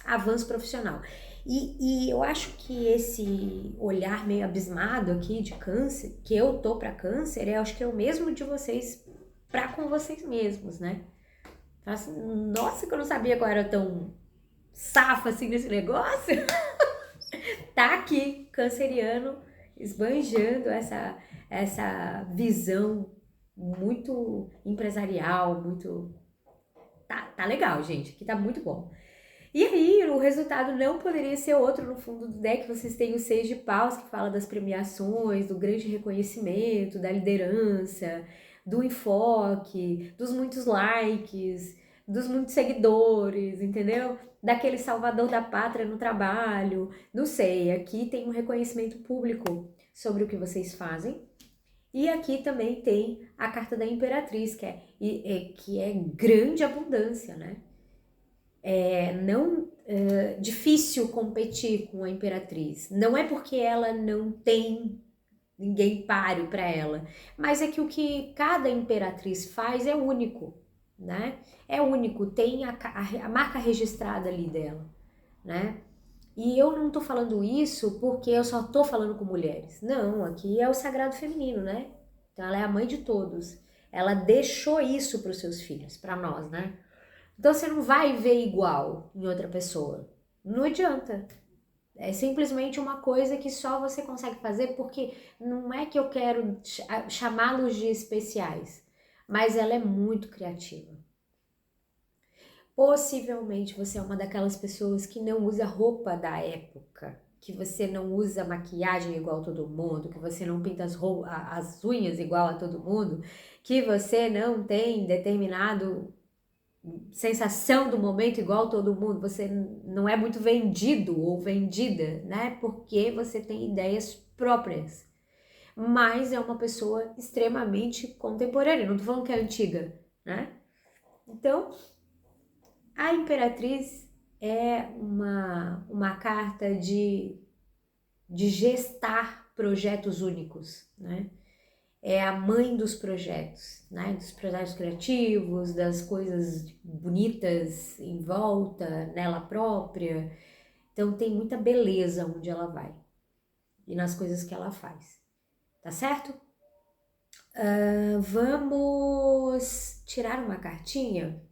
[SPEAKER 1] avanço profissional. E eu acho que esse olhar meio abismado aqui de câncer, que eu tô para câncer, eu acho que é o mesmo de vocês para com vocês mesmos, né? Assim, nossa, que eu não sabia que eu era tão safa assim nesse negócio. Tá aqui, canceriano, esbanjando essa visão muito empresarial, muito... Tá legal, gente, aqui tá muito bom. E aí, o resultado não poderia ser outro. No fundo do deck, vocês têm o 6 de paus, que fala das premiações, do grande reconhecimento, da liderança, do enfoque, dos muitos likes, dos muitos seguidores, entendeu? Daquele salvador da pátria no trabalho. Não sei, aqui tem um reconhecimento público sobre o que vocês fazem. E aqui também tem a carta da Imperatriz, que é grande abundância, né? Difícil competir com a Imperatriz. Não é porque ela não tem ninguém páreo para ela, mas é que o que cada Imperatriz faz é único, né? É único, tem a marca registrada ali dela, né? E eu não tô falando isso porque eu só tô falando com mulheres. Não, aqui é o sagrado feminino, né? Então ela é a mãe de todos. Ela deixou isso para os seus filhos, para nós, né? Então você não vai ver igual em outra pessoa. Não adianta. É simplesmente uma coisa que só você consegue fazer, porque não é que eu quero chamá-los de especiais, mas ela é muito criativa. Possivelmente você é uma daquelas pessoas que não usa roupa da época, que você não usa maquiagem igual a todo mundo, que você não pinta as unhas igual a todo mundo, que você não tem determinado sensação do momento igual todo mundo, você não é muito vendido ou vendida, né? Porque você tem ideias próprias. Mas é uma pessoa extremamente contemporânea, não tô falando que é antiga, né? Então, a Imperatriz é uma carta de gestar projetos únicos, né? É a mãe dos projetos, né? Dos projetos criativos, das coisas bonitas em volta, nela própria. Então tem muita beleza onde ela vai e nas coisas que ela faz, tá certo? Vamos tirar uma cartinha?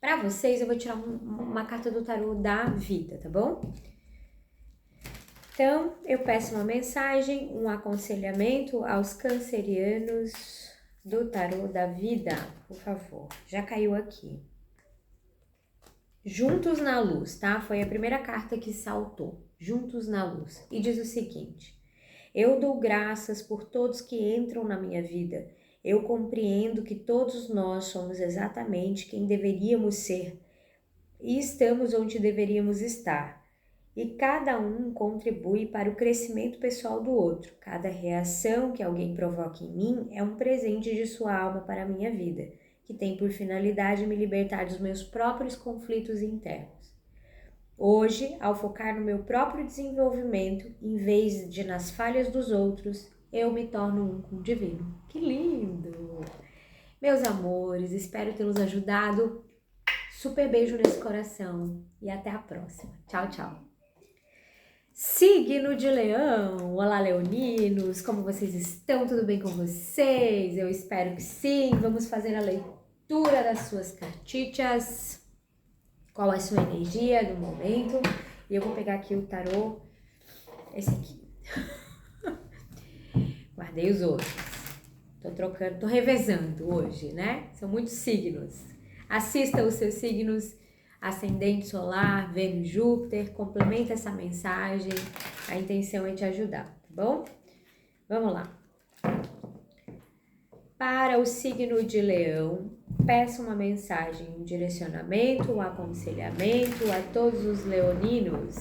[SPEAKER 1] Para vocês, eu vou tirar uma carta do tarô da vida, tá bom? Então, eu peço uma mensagem, um aconselhamento aos cancerianos do tarô da vida, por favor. Já caiu aqui. Juntos na luz, tá? Foi a primeira carta que saltou. Juntos na luz. E diz o seguinte: eu dou graças por todos que entram na minha vida. Eu compreendo que todos nós somos exatamente quem deveríamos ser e estamos onde deveríamos estar. E cada um contribui para o crescimento pessoal do outro. Cada reação que alguém provoca em mim é um presente de sua alma para a minha vida, que tem por finalidade me libertar dos meus próprios conflitos internos. Hoje, ao focar no meu próprio desenvolvimento, em vez de nas falhas dos outros, eu me torno um com o divino. Que lindo! Meus amores, espero tê-los ajudado. Super beijo nesse coração e até a próxima. Tchau, tchau. Signo de Leão, olá leoninos, como vocês estão? Tudo bem com vocês? Eu espero que sim. Vamos fazer a leitura das suas cartichas. Qual é a sua energia do momento? E eu vou pegar aqui o tarô, esse aqui. Guardei os outros. Tô trocando, tô revezando hoje, né? São muitos signos. Assista os seus signos. Ascendente solar, Vênus, Júpiter, complementa essa mensagem, a intenção é te ajudar, tá bom? Vamos lá. Para o signo de Leão, peço uma mensagem, um direcionamento, um aconselhamento a todos os leoninos.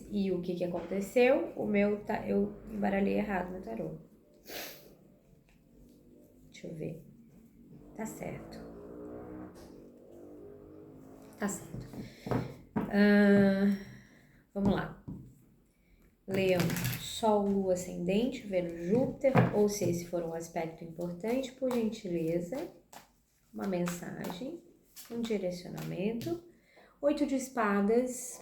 [SPEAKER 1] E o que aconteceu? Eu embaralhei errado no tarô. Deixa eu ver. Tá certo. Tá certo. Vamos lá. Leão, Sol, Lua, Ascendente, Vênus, Júpiter, ou se esse for um aspecto importante, por gentileza, uma mensagem, um direcionamento. 8 de espadas.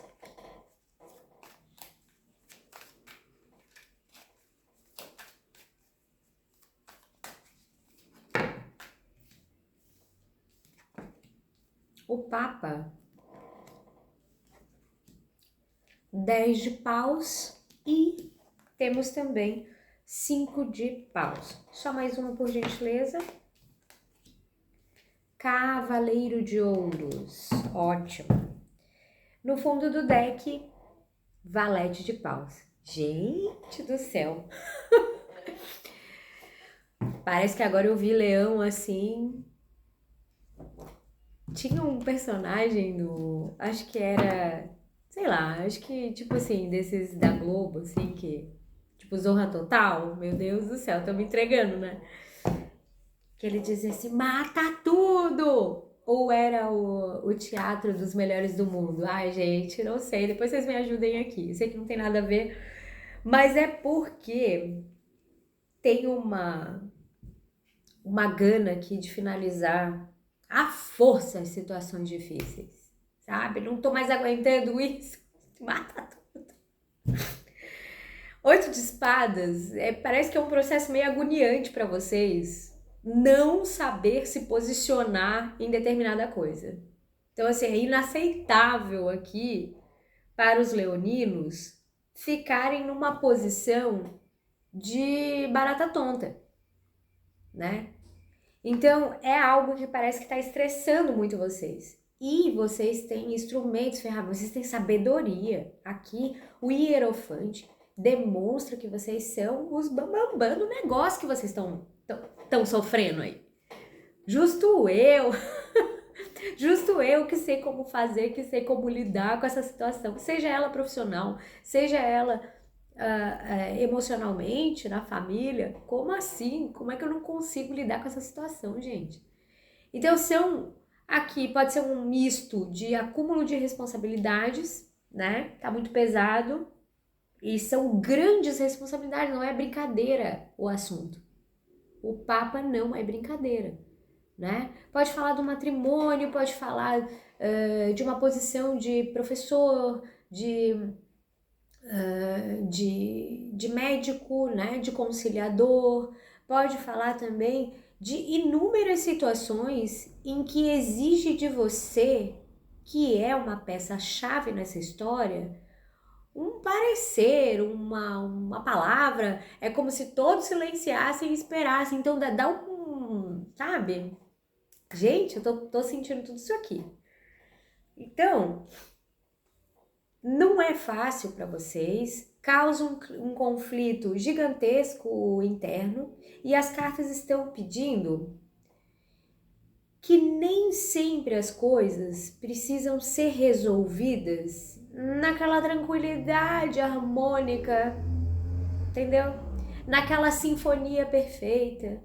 [SPEAKER 1] O Papa, 10 de paus e temos também 5 de paus. Só mais uma por gentileza. Cavaleiro de ouros, ótimo. No fundo do deck, valete de paus. Gente do céu. Parece que agora eu vi leão assim. Tinha um personagem no... Acho que era... Sei lá, acho que tipo assim, desses da Globo, assim, que... Tipo Zorra Total. Meu Deus do céu, tô me entregando, né? Que ele dizia assim, mata tudo! Ou era o teatro dos melhores do mundo? Ai, gente, não sei. Depois vocês me ajudem aqui. Eu sei que não tem nada a ver. Mas é porque tem uma gana aqui de finalizar à força as situações difíceis, sabe? Não tô mais aguentando isso. Mata tudo. 8 de espadas, parece que é um processo meio agoniante para vocês não saber se posicionar em determinada coisa. Então, assim, é inaceitável aqui para os leoninos ficarem numa posição de barata tonta, né? Então, é algo que parece que está estressando muito vocês. E vocês têm instrumentos, ferramentas, vocês têm sabedoria. Aqui, o Hierofante demonstra que vocês são os bambambam do negócio que vocês estão sofrendo aí, Justo eu, justo eu que sei como fazer, que sei como lidar com essa situação, seja ela profissional, seja ela emocionalmente, na família. Como assim? Como é que eu não consigo lidar com essa situação, gente? Então aqui pode ser um misto de acúmulo de responsabilidades, né? Tá muito pesado e são grandes responsabilidades, não é brincadeira o assunto. O Papa não é brincadeira, né? Pode falar do matrimônio, pode falar de uma posição de professor, de médico, né? De conciliador, pode falar também de inúmeras situações em que exige de você, que é uma peça-chave nessa história, um parecer, uma palavra. É como se todos silenciassem e esperassem. Então dá sabe? Gente, eu tô sentindo tudo isso aqui. Então, não é fácil para vocês, causa um conflito gigantesco interno e as cartas estão pedindo que nem sempre as coisas precisam ser resolvidas naquela tranquilidade harmônica, entendeu? Naquela sinfonia perfeita.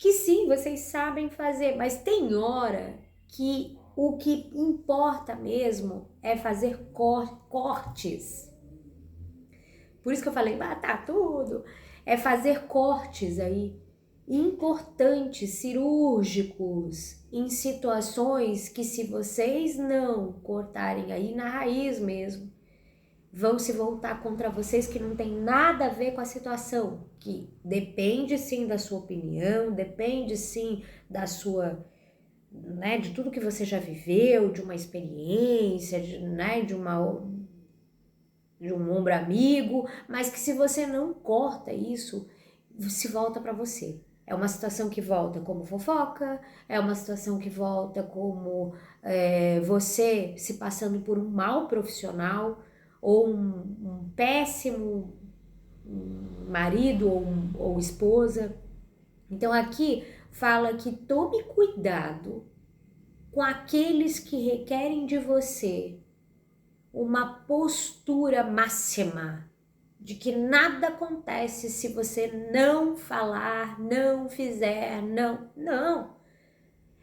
[SPEAKER 1] Que sim, vocês sabem fazer, mas tem hora que o que importa mesmo é fazer cortes. Por isso que eu falei, tá tudo. É fazer cortes aí importantes, cirúrgicos, em situações que, se vocês não cortarem aí na raiz mesmo, vão se voltar contra vocês, que não tem nada a ver com a situação, que depende sim da sua opinião, depende sim da sua, né, de tudo que você já viveu, de uma experiência, né, de um ombro amigo, mas que, se você não corta isso, se volta para você. É uma situação que volta como fofoca, é uma situação que volta como você se passando por um mau profissional, ou um péssimo marido ou esposa. Então aqui fala que tome cuidado com aqueles que requerem de você uma postura máxima de que nada acontece se você não falar, não fizer, não.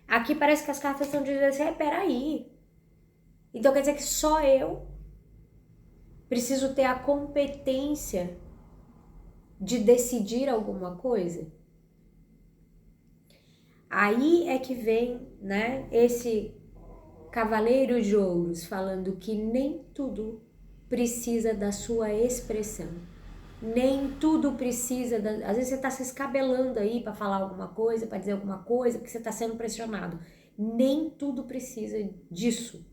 [SPEAKER 1] Aqui parece que as cartas estão dizendo assim, peraí. Então quer dizer que só eu preciso ter a competência de decidir alguma coisa? Aí é que vem, né, esse Cavaleiro de Ouros falando que nem tudo precisa da sua expressão. Nem tudo precisa, às vezes você está se escabelando aí para falar alguma coisa, para dizer alguma coisa, porque você está sendo pressionado. Nem tudo precisa disso.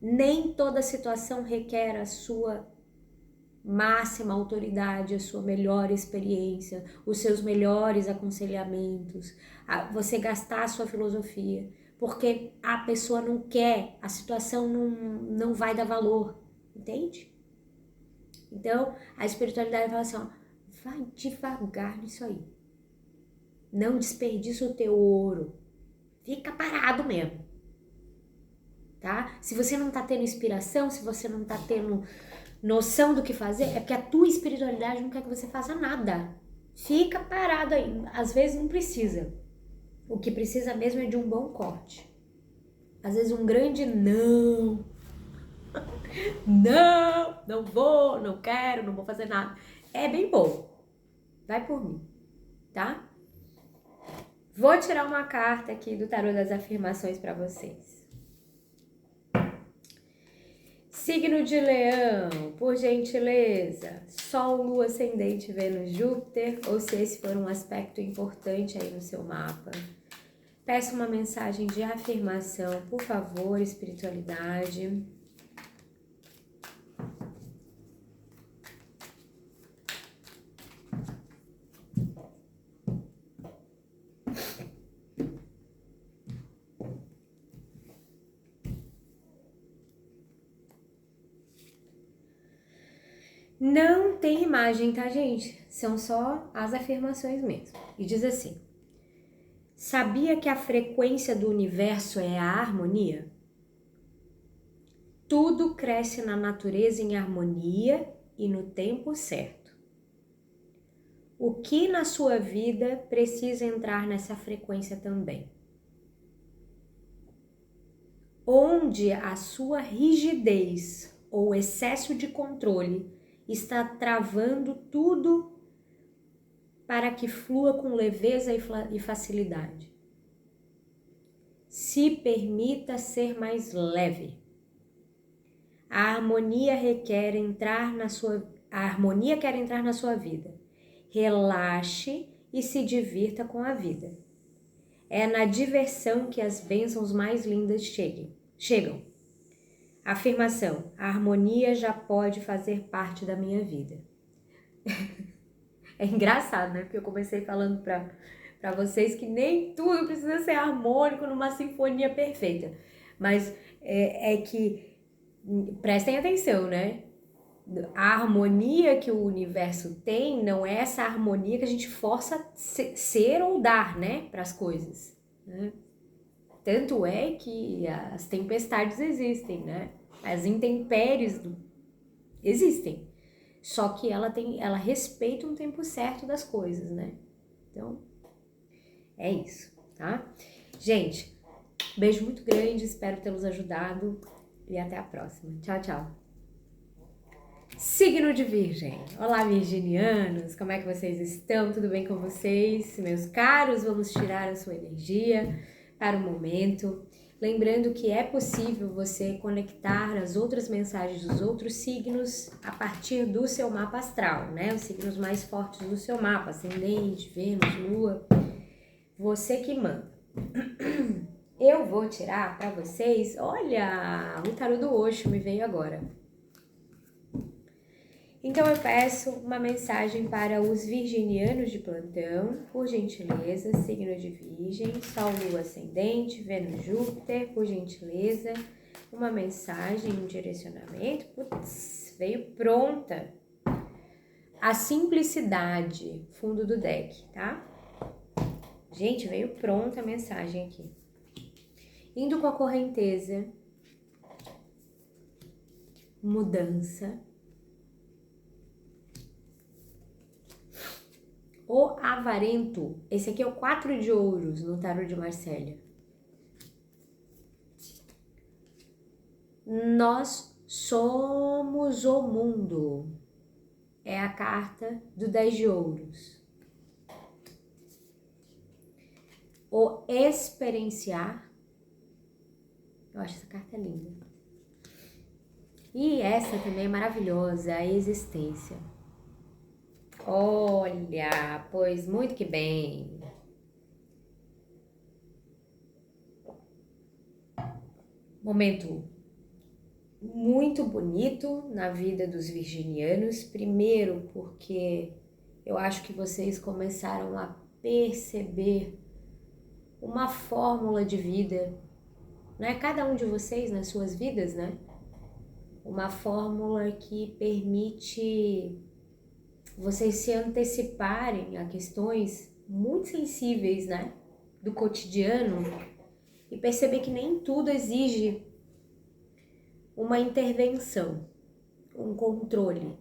[SPEAKER 1] Nem toda situação requer a sua máxima autoridade, a sua melhor experiência, os seus melhores aconselhamentos, você gastar a sua filosofia, porque a pessoa não quer, a situação não vai dar valor, entende? Então, a espiritualidade fala assim, ó, vai devagar nisso aí. Não desperdiça o teu ouro. Fica parado mesmo. Tá? Se você não tá tendo inspiração, se você não tá tendo noção do que fazer, é porque a tua espiritualidade não quer que você faça nada. Fica parado aí. Às vezes não precisa. O que precisa mesmo é de um bom corte. Às vezes um grande não. Não vou, não quero, não vou fazer nada. É bem bom. Vai por mim, tá? Vou tirar uma carta aqui do tarô das afirmações para vocês. Signo de Leão, por gentileza, Sol, Lua, Ascendente, Vênus, Júpiter, ou se esse for um aspecto importante aí no seu mapa. Peço uma mensagem de afirmação, por favor, espiritualidade. Não tem imagem, tá, gente? São só as afirmações mesmo. E diz assim: Sabia que a frequência do universo é a harmonia? Tudo cresce na natureza em harmonia e no tempo certo. O que na sua vida precisa entrar nessa frequência também? Onde a sua rigidez ou excesso de controle está travando tudo para que flua com leveza e facilidade. Se permita ser mais leve. A harmonia quer entrar na sua vida. Relaxe e se divirta com a vida. É na diversão que as bênçãos mais lindas chegam. Afirmação: a harmonia já pode fazer parte da minha vida. É engraçado, né? Porque eu comecei falando para vocês que nem tudo precisa ser harmônico numa sinfonia perfeita. Mas é que, prestem atenção, né? A harmonia que o universo tem não é essa harmonia que a gente força ser ou dar, né? Para as coisas, né? Tanto é que as tempestades existem, né? As intempéries existem. Só que ela respeita um tempo certo das coisas, né? Então, é isso, tá? Gente, beijo muito grande, espero tê-los ajudado e até a próxima. Tchau, tchau. Signo de Virgem. Olá, virginianos, como é que vocês estão? Tudo bem com vocês? Meus caros, vamos tirar a sua energia para o momento. Lembrando que é possível você conectar as outras mensagens dos outros signos a partir do seu mapa astral, né? Os signos mais fortes do seu mapa, ascendente, Vênus, Lua, você que manda. Eu vou tirar para vocês, olha, o tarô do Osho me veio agora. Então eu peço uma mensagem para os virginianos de plantão, por gentileza, signo de Virgem, Sol, Lua, Ascendente, Vênus, Júpiter, por gentileza, uma mensagem, um direcionamento. Putz, veio pronta. A simplicidade, fundo do deck, tá? Gente, veio pronta a mensagem aqui. Indo com a correnteza, mudança. O avarento, esse aqui é o 4 de ouros no tarô de Marsella. Nós somos o mundo. É a carta do 10 de ouros. O experienciar. Eu acho essa carta linda. E essa também é maravilhosa, a existência. Olha, pois muito que bem. Momento muito bonito na vida dos virginianos. Primeiro porque eu acho que vocês começaram a perceber uma fórmula de vida, né? Cada um de vocês nas suas vidas, né? Uma fórmula que permite vocês se anteciparem a questões muito sensíveis, né, do cotidiano e perceber que nem tudo exige uma intervenção, um controle,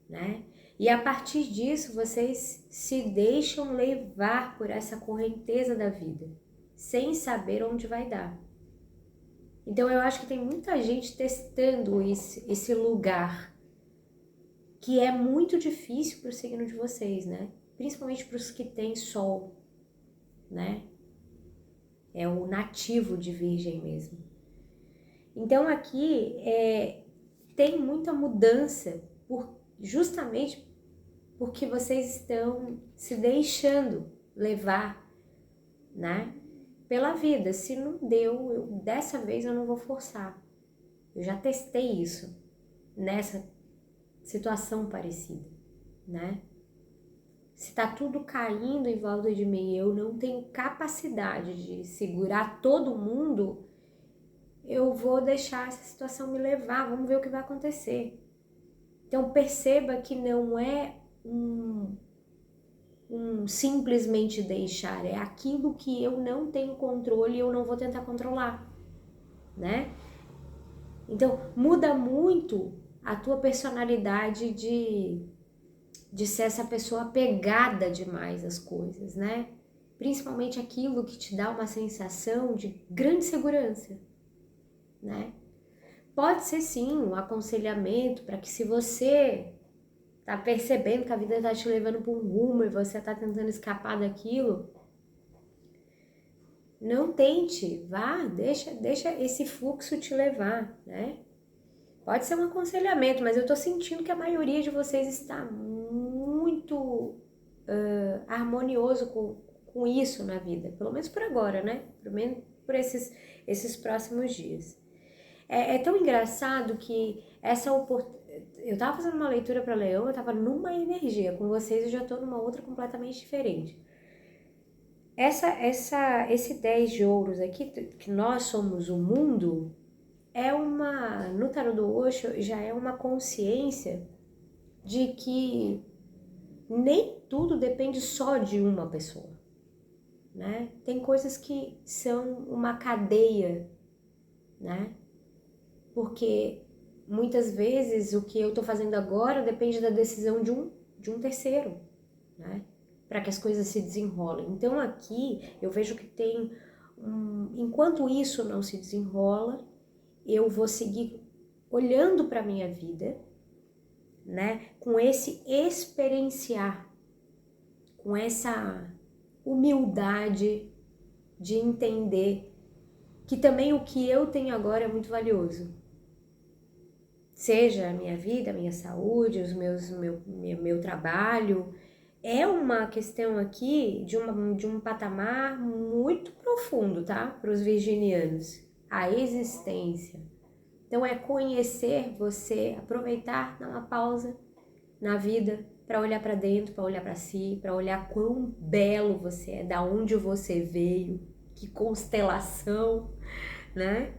[SPEAKER 1] né? E a partir disso vocês se deixam levar por essa correnteza da vida, sem saber onde vai dar. Então eu acho que tem muita gente testando esse lugar que é muito difícil para o signo de vocês, né? Principalmente para os que têm sol, né? É o nativo de Virgem mesmo. Então aqui tem muita mudança, justamente porque vocês estão se deixando levar, né? Pela vida. Se não deu, dessa vez eu não vou forçar. Eu já testei isso nessa situação parecida, né? Se tá tudo caindo em volta de mim, eu não tenho capacidade de segurar todo mundo, eu vou deixar essa situação me levar, vamos ver o que vai acontecer. Então perceba que não é um simplesmente deixar, é aquilo que eu não tenho controle e eu não vou tentar controlar, né? Então, muda muito a tua personalidade de ser essa pessoa apegada demais às coisas, né? Principalmente aquilo que te dá uma sensação de grande segurança, né? Pode ser sim um aconselhamento para que, se você tá percebendo que a vida tá te levando para um rumo e você tá tentando escapar daquilo, não tente, vá, deixa esse fluxo te levar, né? Pode ser um aconselhamento, mas eu tô sentindo que a maioria de vocês está muito harmonioso com isso na vida, pelo menos por agora, né? Pelo menos por esses próximos dias. É tão engraçado que essa oportunidade. Eu tava fazendo uma leitura para Leão, eu tava numa energia, com vocês eu já tô numa outra completamente diferente. Esse 10 de ouros aqui, que nós somos o mundo, no tarô do Osho, já é uma consciência de que nem tudo depende só de uma pessoa, né? Tem coisas que são uma cadeia, né? Porque muitas vezes o que eu tô fazendo agora depende da decisão de um terceiro, né? Para que as coisas se desenrolem. Então aqui eu vejo que enquanto isso não se desenrola, eu vou seguir olhando para minha vida, né? Com esse experienciar, com essa humildade de entender que também o que eu tenho agora é muito valioso. Seja a minha vida, a minha saúde, meu trabalho, é uma questão aqui de um patamar muito profundo, tá? Para os virginianos, a existência. Então é conhecer você, aproveitar, dar uma pausa na vida para olhar para dentro, para olhar para si, para olhar quão belo você é, da onde você veio, que constelação, né?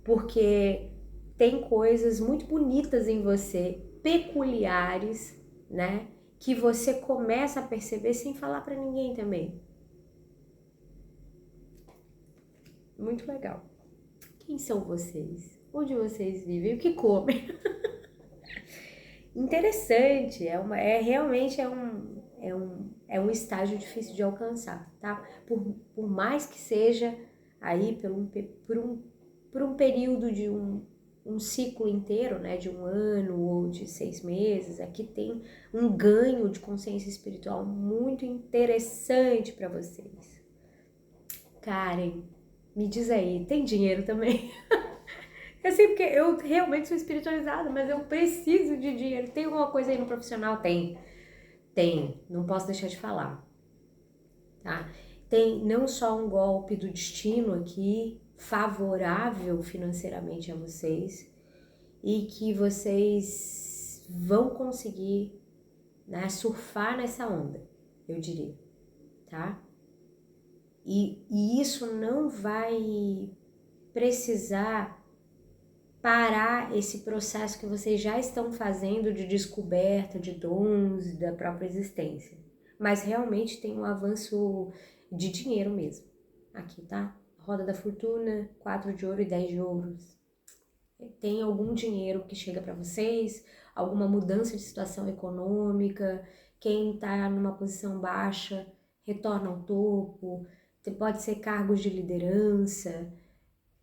[SPEAKER 1] Porque tem coisas muito bonitas em você, peculiares, né? Que você começa a perceber sem falar para ninguém também. Muito legal. Quem são vocês? Onde vocês vivem? O que comem? Interessante, realmente é um estágio difícil de alcançar, tá? Por mais que seja aí por um período de um ciclo inteiro, né? De um ano ou de 6 meses, aqui tem um ganho de consciência espiritual muito interessante para vocês. Karen, me diz aí, tem dinheiro também? Eu sei porque eu realmente sou espiritualizada, mas eu preciso de dinheiro. Tem alguma coisa aí no profissional? Tem. Tem. Não posso deixar de falar. Tá? Tem não só um golpe do destino aqui, favorável financeiramente a vocês, e que vocês vão conseguir, né, surfar nessa onda, eu diria, tá? E isso não vai precisar parar esse processo que vocês já estão fazendo de descoberta de dons e da própria existência. Mas realmente tem um avanço de dinheiro mesmo. Aqui, tá? Roda da fortuna, 4 de ouro e 10 de ouros. Tem algum dinheiro que chega para vocês, alguma mudança de situação econômica, quem tá numa posição baixa retorna ao topo, pode ser cargos de liderança,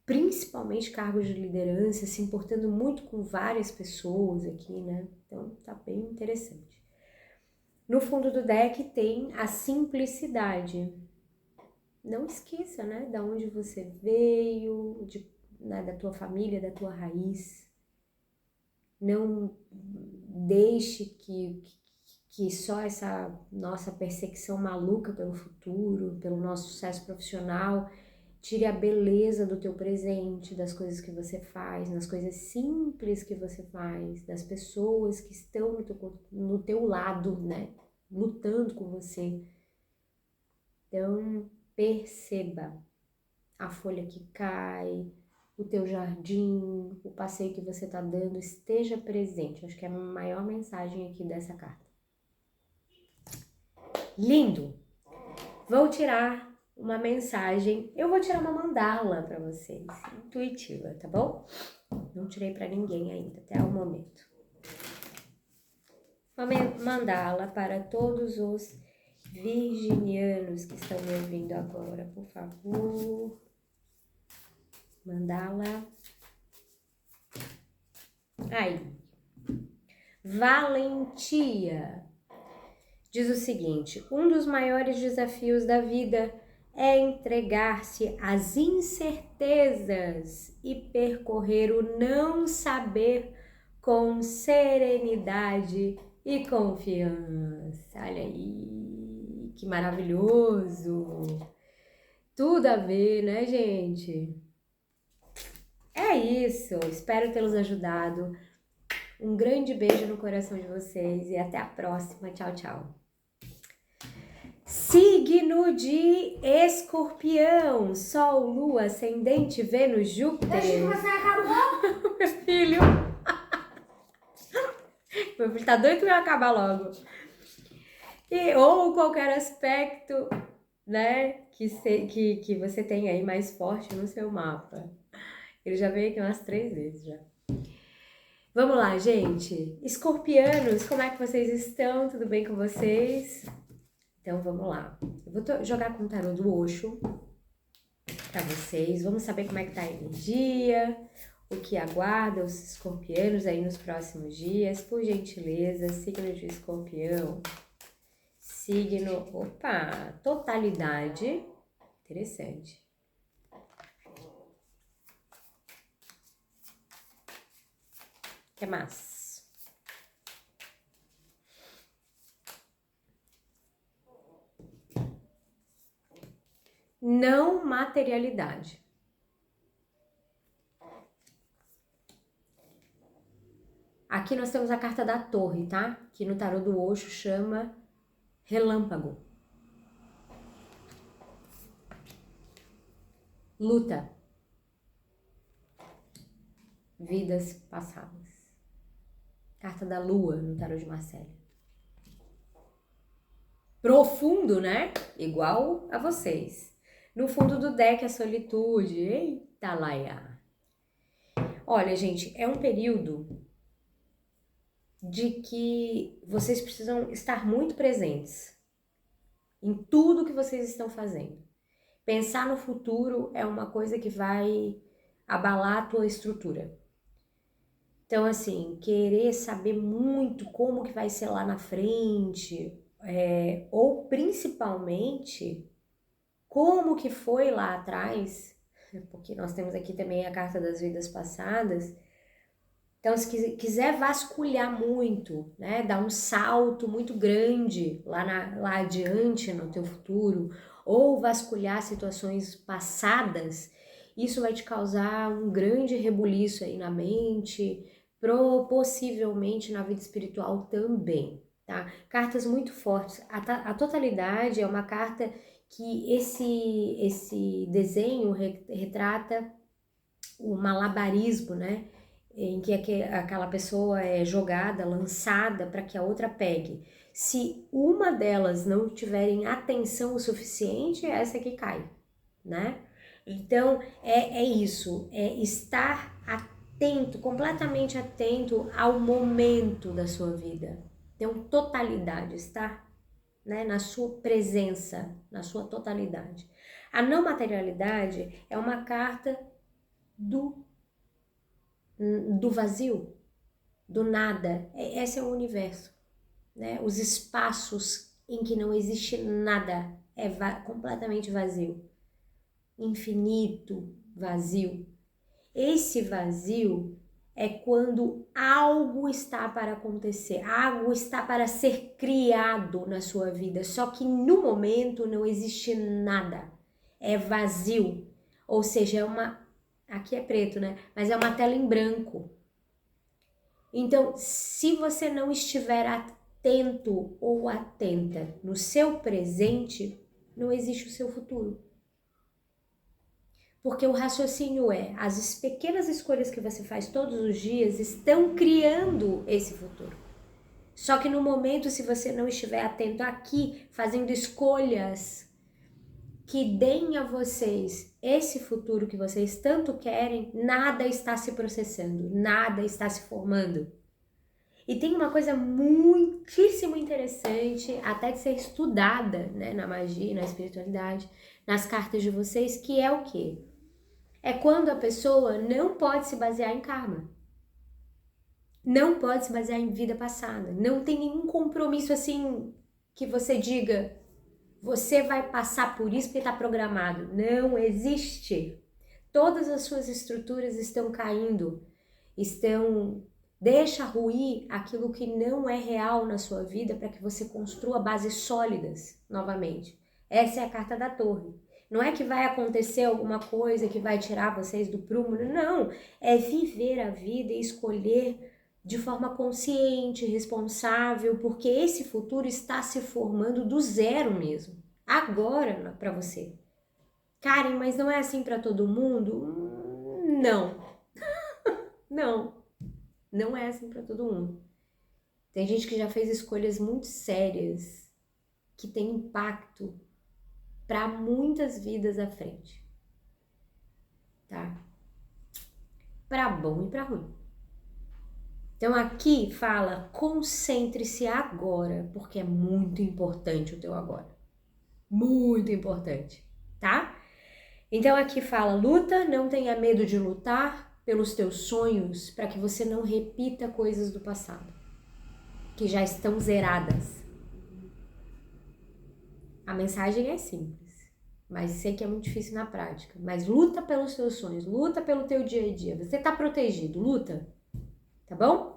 [SPEAKER 1] principalmente cargos de liderança, se importando muito com várias pessoas aqui, né? Então tá bem interessante. No fundo do deck tem a simplicidade. Não esqueça, né? Da onde você veio, né, da tua família, da tua raiz. Não deixe que só essa nossa perseguição maluca pelo futuro, pelo nosso sucesso profissional, tire a beleza do teu presente, das coisas que você faz, nas coisas simples que você faz, das pessoas que estão no teu lado, né? Lutando com você. Então, perceba a folha que cai, o teu jardim, o passeio que você está dando, esteja presente. Acho que é a maior mensagem aqui dessa carta. Lindo! Vou tirar uma mensagem, eu vou tirar uma mandala para vocês, intuitiva, tá bom? Não tirei para ninguém ainda, até o momento. Uma mandala para todos os virginianos que estão me ouvindo agora, por favor. Mandala. Aí. Valentia. Diz o seguinte: um dos maiores desafios da vida é entregar-se às incertezas e percorrer o não saber com serenidade e confiança. Olha aí, que maravilhoso! Tudo a ver, né, gente? É isso, espero tê-los ajudado. Um grande beijo no coração de vocês e até a próxima. Tchau, tchau. Signo de Escorpião, Sol, Lua, Ascendente, Vênus, Júpiter.
[SPEAKER 2] Deixa você acabou?
[SPEAKER 1] Meu filho. Meu filho tá doido pra eu acabar logo. Ou qualquer aspecto, né, que você tem aí mais forte no seu mapa. Ele já veio aqui umas 3 vezes já. Vamos lá, gente. Escorpianos, como é que vocês estão? Tudo bem com vocês? Então, vamos lá. Eu vou jogar com o tarô do Osho para vocês. Vamos saber como é que tá a energia, o que aguarda os escorpianos aí nos próximos dias. Por gentileza, signo de escorpião. Signo, opa, totalidade. Interessante. O que mais? Não materialidade. Aqui nós temos a carta da torre, tá? Que no tarô do Osho chama relâmpago. Luta. Vidas passadas. Carta da lua no tarô de Marcélia. Profundo, né? Igual a vocês. No fundo do deck, a solitude. Eita, laia. Olha, gente, é um período de que vocês precisam estar muito presentes em tudo que vocês estão fazendo. Pensar no futuro é uma coisa que vai abalar a tua estrutura. Então, assim, querer saber muito como que vai ser lá na frente, ou principalmente como que foi lá atrás, porque nós temos aqui também a carta das vidas passadas. Então, se quiser vasculhar muito, né, dar um salto muito grande lá adiante no teu futuro, ou vasculhar situações passadas, isso vai te causar um grande rebuliço aí na mente, possivelmente na vida espiritual também, tá? Cartas muito fortes. A totalidade é uma carta que esse desenho retrata o malabarismo, né? Em que aquela pessoa é jogada, lançada para que a outra pegue. Se uma delas não tiverem atenção o suficiente, é essa que cai, né? Então, é isso, é estar atento, completamente atento ao momento da sua vida. Então, totalidade, estar, né, na sua presença, na sua totalidade. A não materialidade é uma carta do vazio, do nada. Esse é o universo, né? Os espaços em que não existe nada, completamente vazio, infinito vazio. Esse vazio é quando algo está para acontecer, algo está para ser criado na sua vida, só que no momento não existe nada, é vazio, ou seja, aqui é preto, né? Mas é uma tela em branco. Então, se você não estiver atento ou atenta no seu presente, não existe o seu futuro. Porque o raciocínio as pequenas escolhas que você faz todos os dias estão criando esse futuro. Só que no momento, se você não estiver atento aqui, fazendo escolhas que deem a vocês esse futuro que vocês tanto querem, nada está se processando, nada está se formando. E tem uma coisa muitíssimo interessante, até de ser estudada, né, na magia, na espiritualidade, nas cartas de vocês, que é o quê? É quando a pessoa não pode se basear em karma. Não pode se basear em vida passada. Não tem nenhum compromisso assim que você diga, você vai passar por isso porque está programado. Não existe. Todas as suas estruturas estão caindo, deixa ruir aquilo que não é real na sua vida para que você construa bases sólidas novamente. Essa é a carta da torre. Não é que vai acontecer alguma coisa que vai tirar vocês do prumo, não. É viver a vida e escolher de forma consciente, responsável, porque esse futuro está se formando do zero mesmo. Agora para você. Karen, mas não é assim para todo mundo? Não. Não é assim para todo mundo. Tem gente que já fez escolhas muito sérias que tem impacto para muitas vidas à frente. Tá? Para bom e para ruim. Então aqui fala, concentre-se agora, porque é muito importante o teu agora. Muito importante, tá? Então aqui fala, luta, não tenha medo de lutar pelos teus sonhos, para que você não repita coisas do passado, que já estão zeradas. A mensagem é simples, mas sei que é muito difícil na prática. Mas luta pelos teus sonhos, luta pelo teu dia a dia. Você tá protegido, luta, tá bom?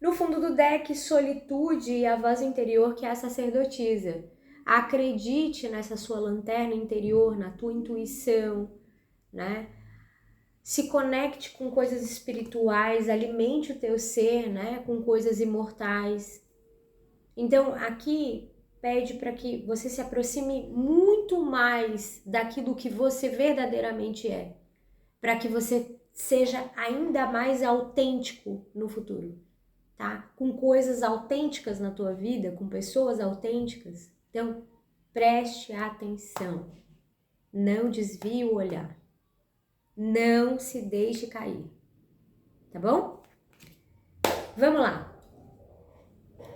[SPEAKER 1] No fundo do deck, solitude e a voz interior, que é a sacerdotisa. Acredite nessa sua lanterna interior, na tua intuição, né? Se conecte com coisas espirituais, alimente o teu ser, né? Com coisas imortais. Então, aqui pede para que você se aproxime muito mais daquilo que você verdadeiramente é, para que você seja ainda mais autêntico no futuro, tá? Com coisas autênticas na tua vida, com pessoas autênticas. Então, preste atenção, não desvie o olhar, não se deixe cair, tá bom? Vamos lá.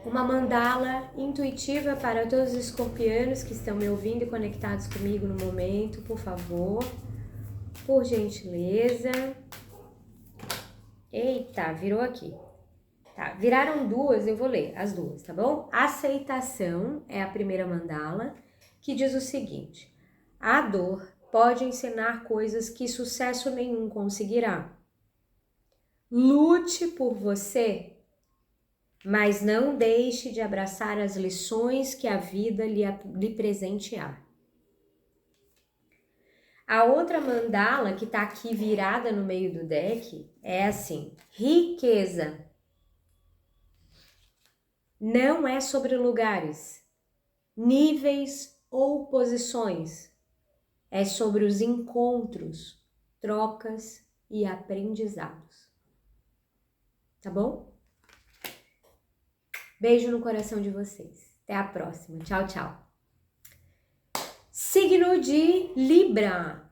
[SPEAKER 1] Uma mandala intuitiva para todos os escorpianos que estão me ouvindo e conectados comigo no momento, por favor, por gentileza. Eita, virou aqui. Tá, viraram duas, eu vou ler as duas, tá bom? Aceitação é a primeira mandala, que diz o seguinte: a dor pode ensinar coisas que sucesso nenhum conseguirá. Lute por você, mas não deixe de abraçar as lições que a vida lhe presentear. A outra mandala, que tá aqui virada no meio do deck, é assim: riqueza não é sobre lugares, níveis ou posições. É sobre os encontros, trocas e aprendizados. Tá bom? Beijo no coração de vocês. Até a próxima. Tchau, tchau. Signo de Libra.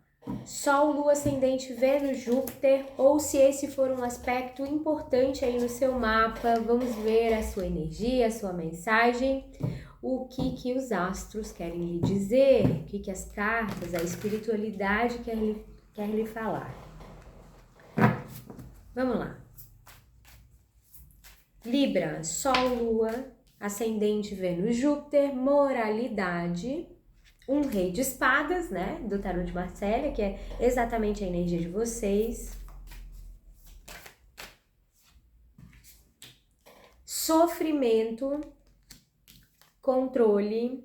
[SPEAKER 1] Sol, Lua, Ascendente, Vênus, Júpiter, ou se esse for um aspecto importante aí no seu mapa, vamos ver a sua energia, a sua mensagem, o que os astros querem lhe dizer, o que as cartas, a espiritualidade quer lhe falar. Vamos lá. Libra, Sol, Lua, Ascendente, Vênus, Júpiter, moralidade. Um rei de espadas, né, do tarô de Marcélia, que é exatamente a energia de vocês. Sofrimento, controle,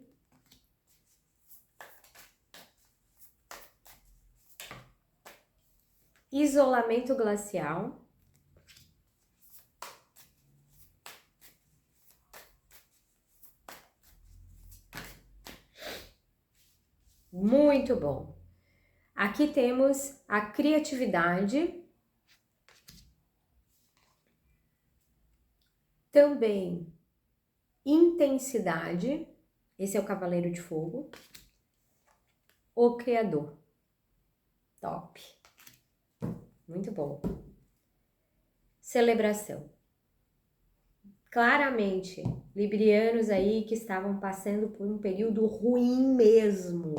[SPEAKER 1] isolamento glacial, muito bom. Aqui temos a criatividade, Também intensidade, esse é o Cavaleiro de Fogo. O Criador. Top. Muito bom. Celebração. Claramente, librianos aí que estavam passando por um período ruim mesmo.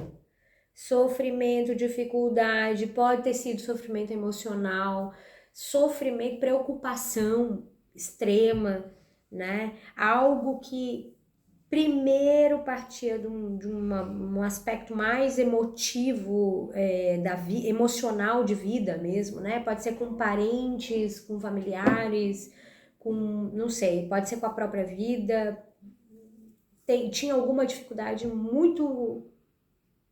[SPEAKER 1] Sofrimento, dificuldade, pode ter sido sofrimento emocional, sofrimento, preocupação extrema, né? Algo que primeiro partia de um aspecto mais emotivo, emocional de vida mesmo, né? Pode ser com parentes, com familiares, com, não sei, pode ser com a própria vida. Tinha alguma dificuldade muito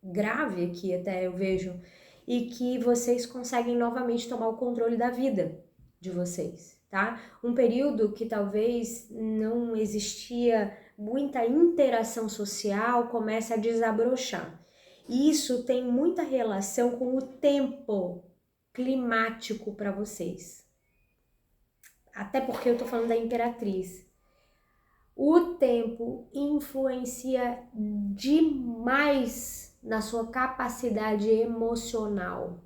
[SPEAKER 1] grave aqui, até eu vejo, e que vocês conseguem novamente tomar o controle da vida de vocês, tá? Um período que talvez não existia muita interação social começa a desabrochar. E isso tem muita relação com o tempo climático para vocês. Até porque eu tô falando da Imperatriz. O tempo influencia demais na sua capacidade emocional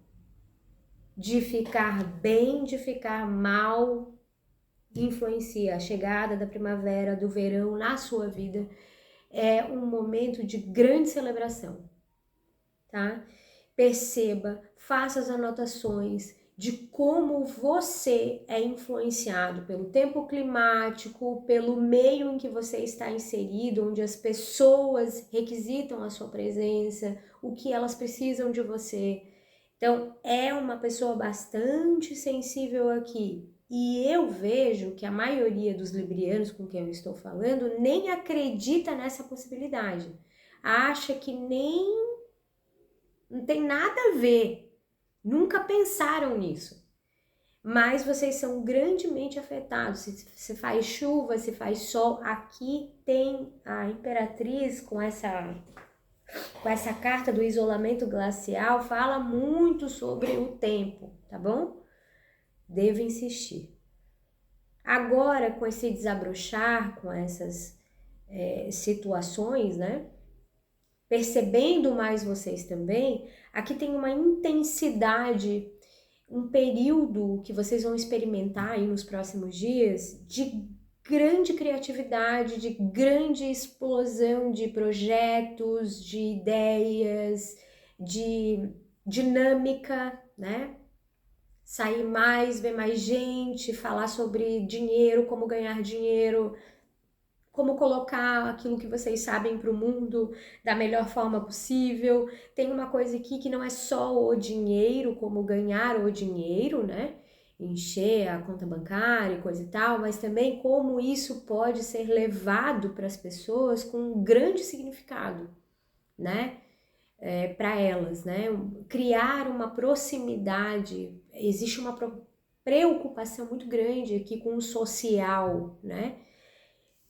[SPEAKER 1] de ficar bem, de ficar mal. Influencia a chegada da primavera, do verão na sua vida. É um momento de grande celebração, tá? Perceba, faça as anotações de como você é influenciado pelo tempo climático, pelo meio em que você está inserido, onde as pessoas requisitam a sua presença, o que elas precisam de você. Então, é uma pessoa bastante sensível aqui. E eu vejo que a maioria dos librianos com quem eu estou falando nem acredita nessa possibilidade. Acha que nem não tem nada a ver. Nunca pensaram nisso. Mas vocês são grandemente afetados. Se faz chuva, se faz sol. Aqui tem a Imperatriz com essa carta do isolamento glacial. Fala muito sobre o tempo, tá bom? Devo insistir. Agora, com esse desabrochar, com essas situações, né? Percebendo mais vocês também, aqui tem uma intensidade, um período que vocês vão experimentar aí nos próximos dias de grande criatividade, de grande explosão de projetos, de ideias, de dinâmica, né? Sair mais, ver mais gente, falar sobre dinheiro, como ganhar dinheiro, como colocar aquilo que vocês sabem para o mundo da melhor forma possível. Tem uma coisa aqui que não é só o dinheiro, como ganhar o dinheiro, né? Encher a conta bancária e coisa e tal, mas também como isso pode ser levado para as pessoas com um grande significado, né? Para elas, né? Criar uma proximidade, existe uma preocupação muito grande aqui com o social, né?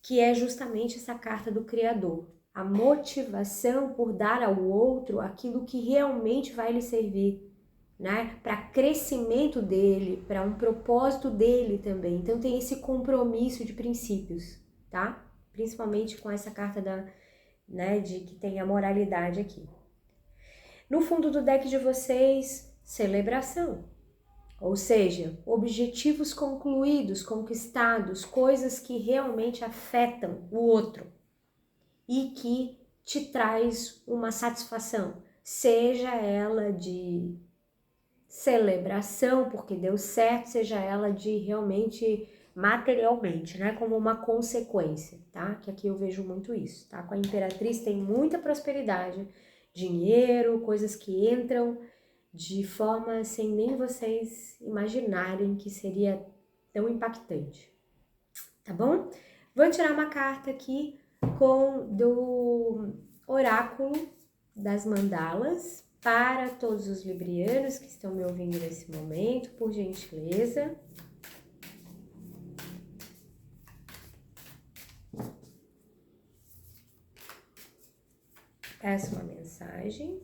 [SPEAKER 1] Que é justamente essa carta do Criador. A motivação por dar ao outro aquilo que realmente vai lhe servir, né? Para crescimento dele, para um propósito dele também. Então tem esse compromisso de princípios, tá? Principalmente com essa carta de que tem a moralidade aqui. No fundo do deck de vocês, celebração. Ou seja, objetivos concluídos, conquistados, coisas que realmente afetam o outro e que te traz uma satisfação, seja ela de celebração porque deu certo, seja ela de realmente materialmente, né, como uma consequência, tá? Que aqui eu vejo muito isso, tá? Com a Imperatriz tem muita prosperidade, dinheiro, coisas que entram de forma sem nem vocês imaginarem que seria tão impactante, tá bom? Vou tirar uma carta aqui do oráculo das mandalas para todos os librianos que estão me ouvindo nesse momento, por gentileza. Peço uma mensagem.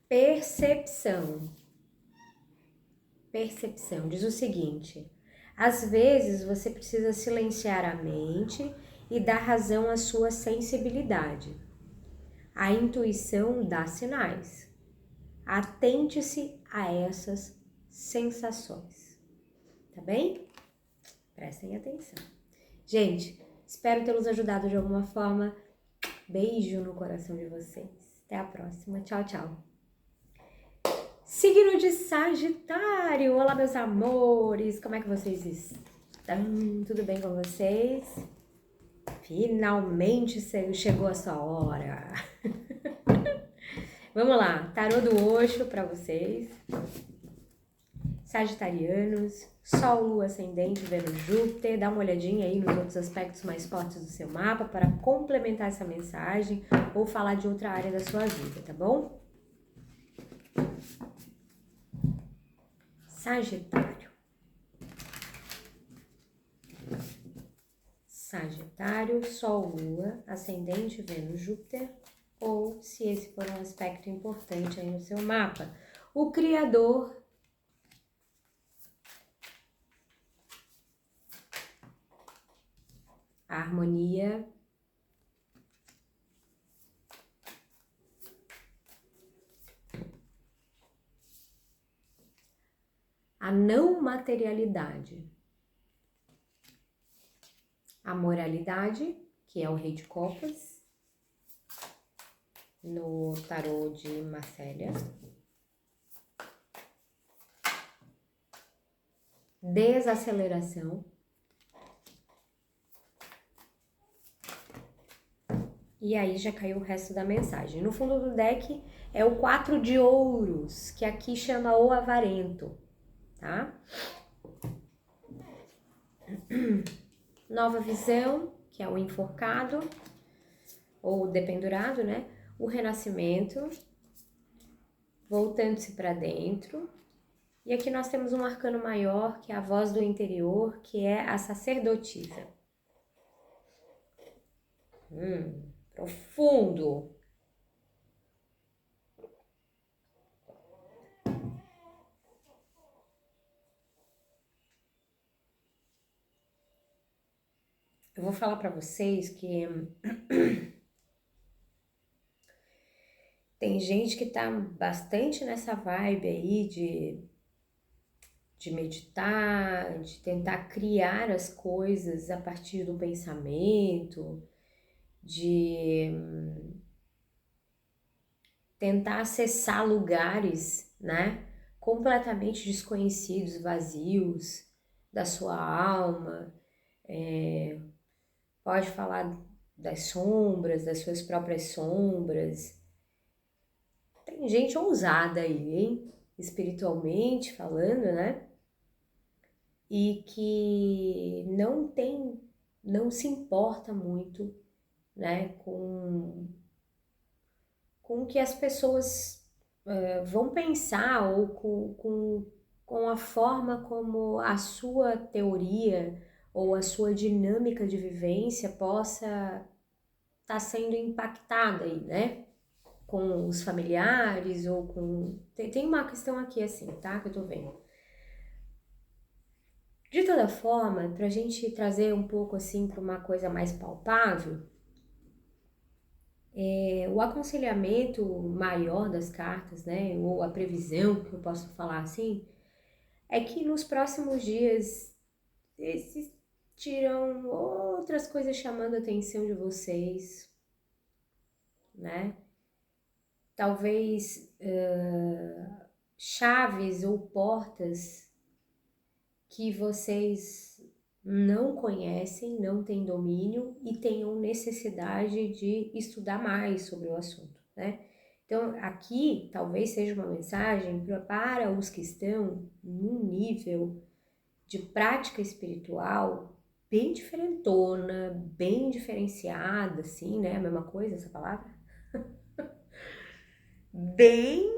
[SPEAKER 1] Percepção. percepção. Diz o seguinte: às vezes você precisa silenciar a mente e dar razão à sua sensibilidade. A intuição dá sinais. Atente-se a essas sensações. Tá bem? Prestem atenção. Gente, espero tê-los ajudado de alguma forma. Beijo no coração de vocês. Até a próxima. Tchau, tchau. Signo de Sagitário. Olá, meus amores. Como é que vocês estão? Tudo bem com vocês? Finalmente chegou a sua hora. Vamos lá. Tarô do Osho para vocês. Sagitarianos. Sol, Lua, Ascendente, Vênus, Júpiter. Dá uma olhadinha aí nos outros aspectos mais fortes do seu mapa para complementar essa mensagem ou falar de outra área da sua vida, tá bom? Sagitário. Sagitário, Sol, Lua, Ascendente, Vênus, Júpiter, ou se esse for um aspecto importante aí no seu mapa, o Criador, a harmonia, a não materialidade, a moralidade, que é o Rei de Copas, no tarô de Marcélia, desaceleração, e aí já caiu o resto da mensagem. No fundo do deck é o 4 de ouros, que aqui chama o avarento, tá? Nova visão, que é o enforcado, ou dependurado, né? O renascimento, voltando-se para dentro. E aqui nós temos um arcano maior, que é a voz do interior, que é a sacerdotisa. Profundo. Eu vou falar para vocês que tem gente que tá bastante nessa vibe aí de meditar, de tentar criar as coisas a partir do pensamento, de tentar acessar lugares, né, completamente desconhecidos, vazios da sua alma. Pode falar das sombras, das suas próprias sombras. Tem gente ousada aí, hein? Espiritualmente falando, né? E que não se importa muito, né, com o que as pessoas vão pensar ou com a forma como a sua teoria ou a sua dinâmica de vivência possa estar sendo impactada aí, né? Com os familiares ou com... Tem uma questão aqui assim, tá? Que eu tô vendo. De toda forma, pra gente trazer um pouco assim para uma coisa mais palpável, o aconselhamento maior das cartas, né? Ou a previsão, que eu posso falar assim, é que nos próximos dias existirão outras coisas chamando a atenção de vocês, né? Talvez chaves ou portas que vocês não conhecem, não têm domínio e tenham necessidade de estudar mais sobre o assunto, né? Então, aqui talvez seja uma mensagem para os que estão num nível de prática espiritual bem diferentona, bem diferenciada, assim, né? A mesma coisa, essa palavra? Bem,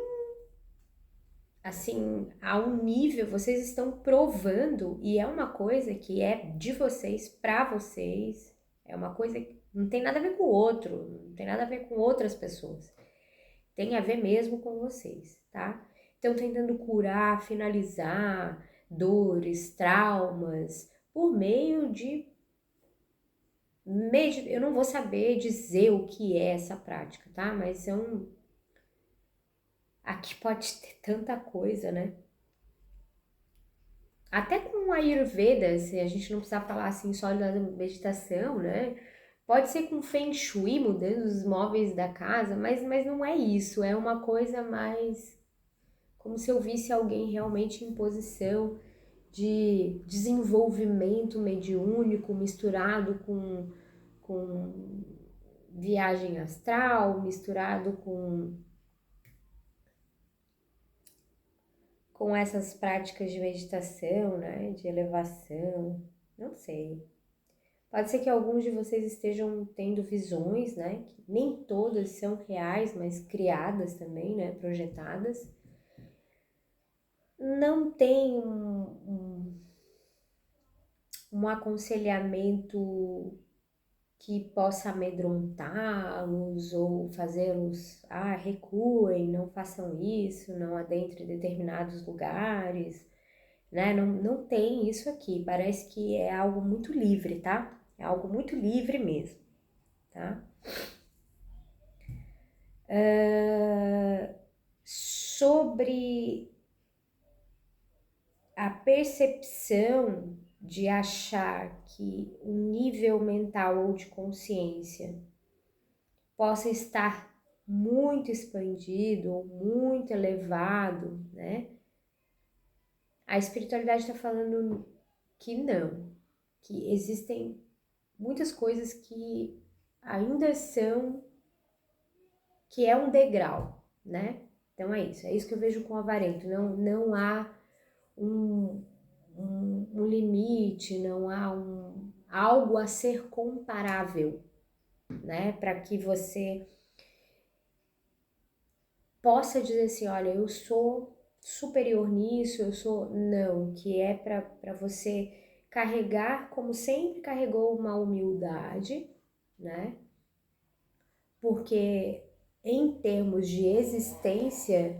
[SPEAKER 1] assim, a um nível, vocês estão provando, e é uma coisa que é de vocês, pra vocês, é uma coisa que não tem nada a ver com o outro, não tem nada a ver com outras pessoas, tem a ver mesmo com vocês, tá? estão tentando curar, finalizar dores, traumas, por meio de eu não vou saber dizer o que é essa prática, tá? Mas aqui pode ter tanta coisa, né? Até com a Ayurveda, se a gente não precisa falar assim só da meditação, né? Pode ser com Feng Shui, mudando os móveis da casa, mas não é isso, é uma coisa mais como se eu visse alguém realmente em posição de desenvolvimento mediúnico misturado com viagem astral, misturado com essas práticas de meditação, né, de elevação, não sei. Pode ser que alguns de vocês estejam tendo visões, né, que nem todas são reais, mas criadas também, né, projetadas. Não tem um aconselhamento que possa amedrontá-los ou fazê-los, recuem, não façam isso, não adentrem determinados lugares, né? Não tem isso aqui, parece que é algo muito livre, tá? É algo muito livre mesmo, tá? Sobre a percepção de achar que o nível mental ou de consciência possa estar muito expandido ou muito elevado, né? A espiritualidade está falando que não, que existem muitas coisas que ainda são, que é um degrau, né? Então é isso que eu vejo com o avarento, não há um limite, não há algo a ser comparável, né? Para que você possa dizer assim, olha, eu sou superior nisso, não, que é para você carregar como sempre carregou uma humildade, né? Porque em termos de existência,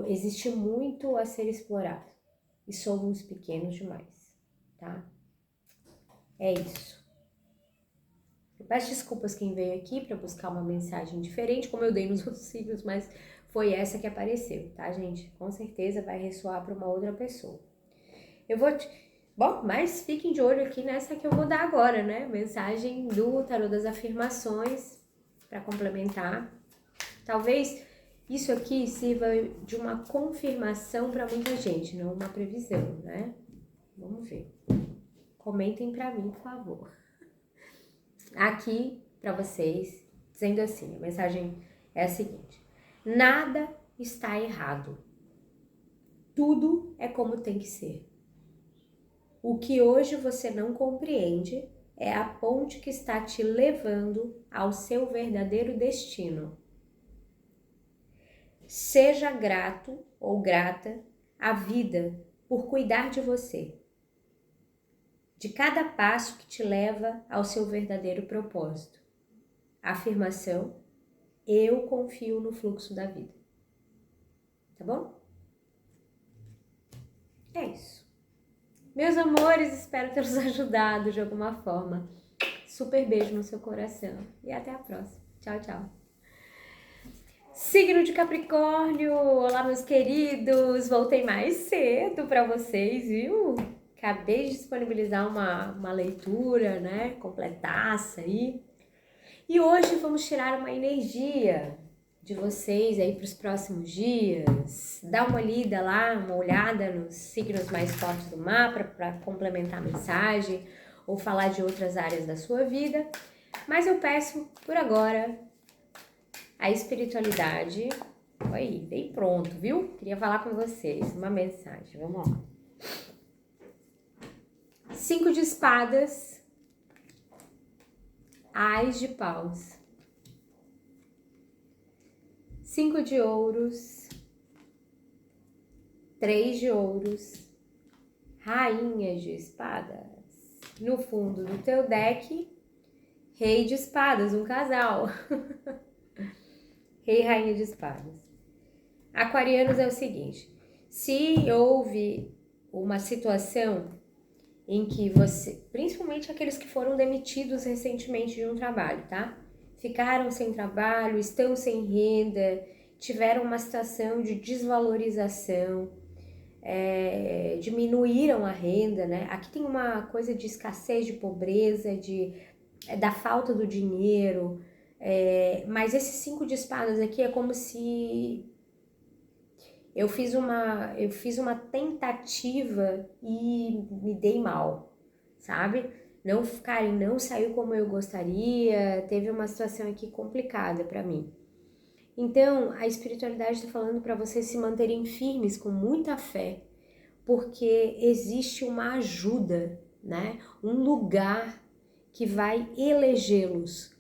[SPEAKER 1] existe muito a ser explorado e somos pequenos demais, tá? É isso. Eu peço desculpas quem veio aqui para buscar uma mensagem diferente, como eu dei nos outros signos, mas foi essa que apareceu, tá, gente? Com certeza vai ressoar para uma outra pessoa. Bom, mas fiquem de olho aqui nessa que eu vou dar agora, né? Mensagem do Tarô das Afirmações, para complementar. Talvez isso aqui sirva de uma confirmação para muita gente, não uma previsão, né? Vamos ver. Comentem para mim, por favor. Aqui para vocês, dizendo assim, a mensagem é a seguinte: nada está errado. Tudo é como tem que ser. O que hoje você não compreende é a ponte que está te levando ao seu verdadeiro destino. Seja grato ou grata à vida por cuidar de você, de cada passo que te leva ao seu verdadeiro propósito. Afirmação: eu confio no fluxo da vida. Tá bom? É isso. Meus amores, espero ter os ajudado de alguma forma. Super beijo no seu coração e até a próxima. Tchau, tchau. Signo de Capricórnio, olá meus queridos, voltei mais cedo para vocês, viu? Acabei de disponibilizar uma leitura, né, completaça aí. E hoje vamos tirar uma energia de vocês aí para os próximos dias. Dá uma lida lá, uma olhada nos signos mais fortes do mapa para complementar a mensagem ou falar de outras áreas da sua vida. Mas eu peço por agora a espiritualidade. Aí, bem pronto, viu? Queria falar com vocês uma mensagem. Vamos lá. 5 de espadas, Ás de paus, 5 de ouros, 3 de ouros, Rainha de espadas. No fundo do teu deck, Rei de espadas, um casal. Rei e Rainha de espadas. Aquarianos é o seguinte, se houve uma situação em que você, principalmente aqueles que foram demitidos recentemente de um trabalho, tá? Ficaram sem trabalho, estão sem renda, tiveram uma situação de desvalorização, diminuíram a renda, né? Aqui tem uma coisa de escassez, de pobreza, da falta do dinheiro, mas esses 5 de espadas aqui é como se eu fiz uma tentativa e me dei mal, sabe? Não saiu como eu gostaria, teve uma situação aqui complicada para mim. Então, a espiritualidade está falando para vocês se manterem firmes com muita fé, porque existe uma ajuda, né? Um lugar que vai elegê-los.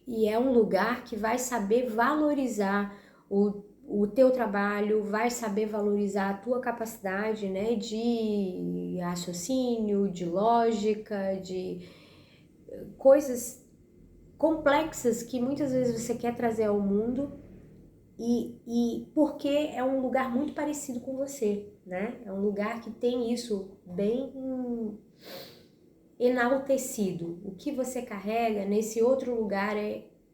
[SPEAKER 1] E é um lugar que vai saber valorizar o teu trabalho, vai saber valorizar a tua capacidade, né, de raciocínio, de lógica, de coisas complexas que muitas vezes você quer trazer ao mundo e porque é um lugar muito parecido com você, né? É um lugar que tem isso bem enaltecido. O que você carrega nesse outro lugar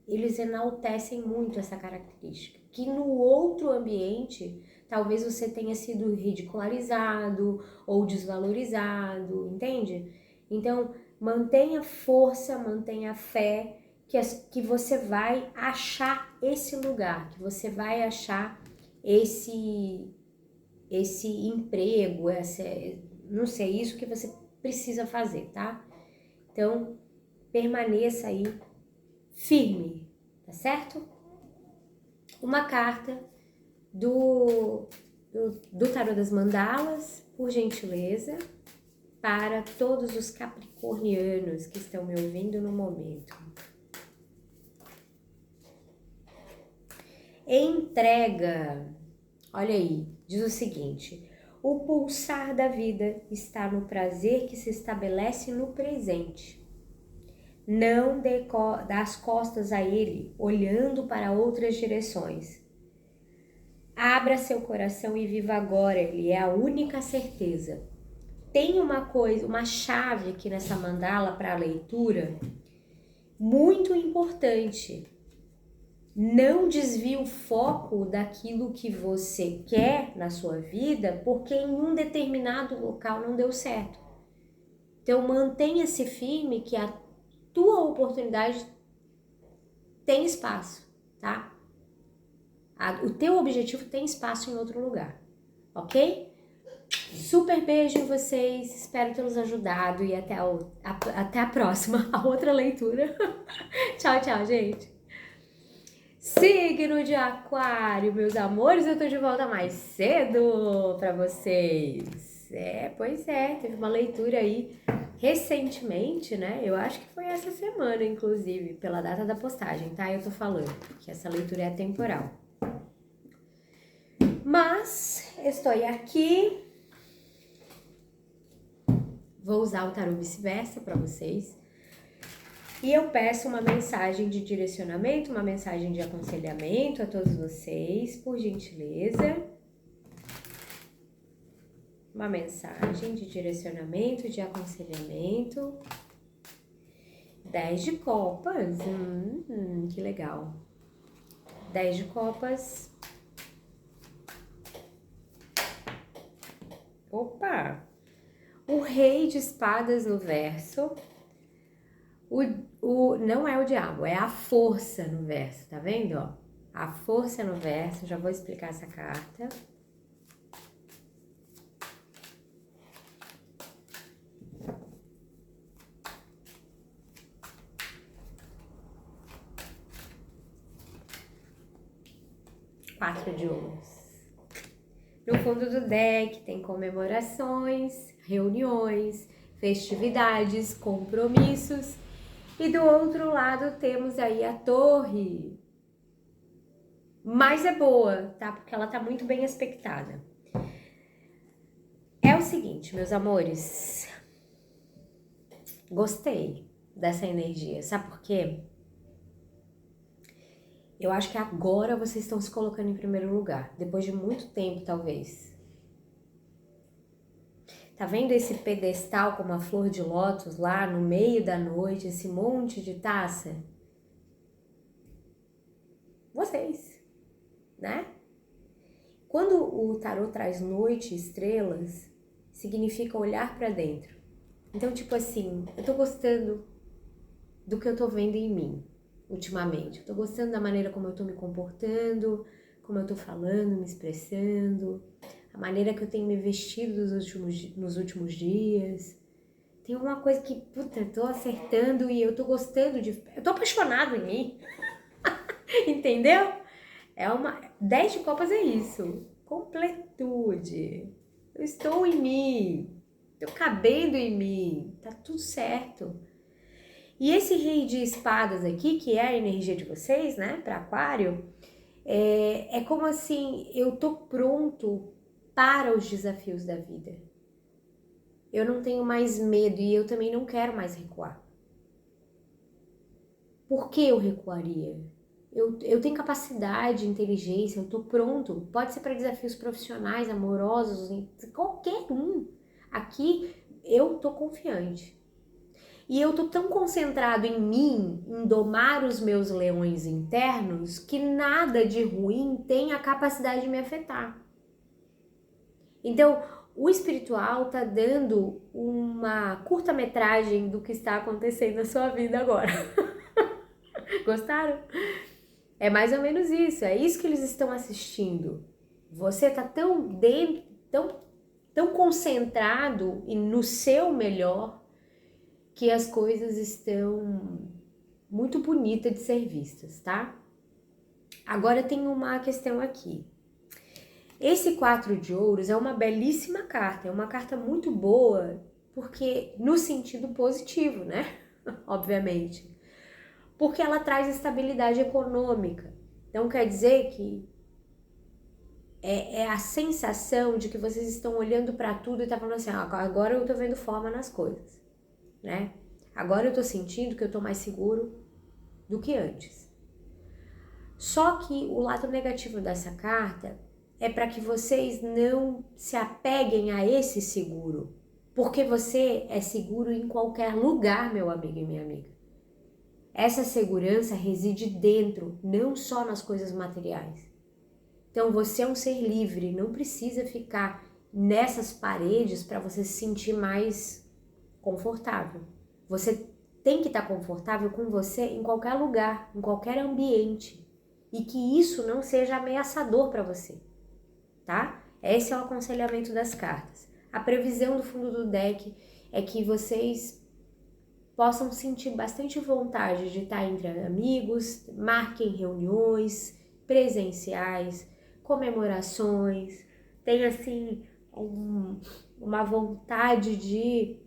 [SPEAKER 1] eles enaltecem muito essa característica. Que no outro ambiente, talvez você tenha sido ridicularizado ou desvalorizado, entende? Então, mantenha força, mantenha fé, que você vai achar esse lugar, que você vai achar esse emprego, não sei, isso que você precisa fazer, tá? Então, permaneça aí firme, tá certo? Uma carta do Tarô das Mandalas, por gentileza, para todos os capricornianos que estão me ouvindo no momento. Entrega. Olha aí, diz o seguinte: o pulsar da vida está no prazer que se estabelece no presente. Não dê as costas a ele, olhando para outras direções. Abra seu coração e viva agora, ele é a única certeza. Tem uma chave aqui nessa mandala para a leitura, muito importante. Não desvie o foco daquilo que você quer na sua vida, porque em um determinado local não deu certo. Então mantenha-se firme que a tua oportunidade tem espaço, tá? O teu objetivo tem espaço em outro lugar, ok? Super beijo em vocês, espero tê-los ajudado e até a próxima, a outra leitura. Tchau, tchau, gente! Signo de Aquário, meus amores, eu tô de volta mais cedo pra vocês. Pois é, teve uma leitura aí recentemente, né? Eu acho que foi essa semana, inclusive, pela data da postagem, tá? Eu tô falando que essa leitura é temporal. Mas estou aqui. Vou usar o tarô vice-versa para vocês. E eu peço uma mensagem de direcionamento, uma mensagem de aconselhamento a todos vocês, por gentileza. Uma mensagem de direcionamento, de aconselhamento. 10 de copas, que legal. 10 de copas. Opa! O rei de espadas no verso. Não é o diabo, é a força no verso, tá vendo? Ó? A força no verso, já vou explicar essa carta. Quatro de ouros. No fundo do deck tem comemorações, reuniões, festividades, compromissos. E do outro lado temos aí a torre. Mas é boa, tá? Porque ela tá muito bem aspectada. É o seguinte, meus amores. Gostei dessa energia. Sabe por quê? eu acho que agora vocês estão se colocando em primeiro lugar, depois de muito tempo, talvez. Tá vendo esse pedestal com uma flor de lótus lá no meio da noite, esse monte de taça? Vocês, né? Quando o tarô traz noite e estrelas, significa olhar pra dentro. Então, tipo assim, eu tô gostando do que eu tô vendo em mim ultimamente. Eu tô gostando da maneira como eu tô me comportando, como eu tô falando, me expressando, a maneira que eu tenho me vestido nos últimos dias. Tem uma coisa que, puta, eu tô acertando e eu tô gostando de... Eu tô apaixonado em mim, entendeu? É uma... 10 de copas é isso. Completude. Eu estou em mim. Tô cabendo em mim. Tá tudo certo. E esse rei de espadas aqui, que é a energia de vocês, né, para Aquário, é como assim, eu tô pronto para os desafios da vida. Eu não tenho mais medo e eu também não quero mais recuar. Por que eu recuaria? Eu tenho capacidade, inteligência, eu tô pronto. Pode ser para desafios profissionais, amorosos, qualquer um. Aqui eu tô confiante. E eu tô tão concentrado em mim, em domar os meus leões internos, que nada de ruim tem a capacidade de me afetar. Então, o espiritual tá dando uma curta-metragem do que está acontecendo na sua vida agora. Gostaram? É mais ou menos isso, é isso que eles estão assistindo. Você tá tão dentro, tão concentrado e no seu melhor, que as coisas estão muito bonitas de ser vistas, tá? Agora tem uma questão aqui. Esse 4 de ouros é uma belíssima carta, é uma carta muito boa, porque no sentido positivo, né? Obviamente. Porque ela traz estabilidade econômica. Então quer dizer que é a sensação de que vocês estão olhando para tudo e tá falando assim, agora eu tô vendo forma nas coisas, né? Agora eu tô sentindo que eu tô mais seguro do que antes. Só que o lado negativo dessa carta é para que vocês não se apeguem a esse seguro, porque você é seguro em qualquer lugar, meu amigo e minha amiga. Essa segurança reside dentro, não só nas coisas materiais. Então você é um ser livre, não precisa ficar nessas paredes para você se sentir mais confortável. Você tem que estar confortável com você em qualquer lugar, em qualquer ambiente, e que isso não seja ameaçador para você, tá? Esse é o aconselhamento das cartas. A previsão do fundo do deck é que vocês possam sentir bastante vontade de estar entre amigos, marquem reuniões presenciais, comemorações, tem assim uma vontade de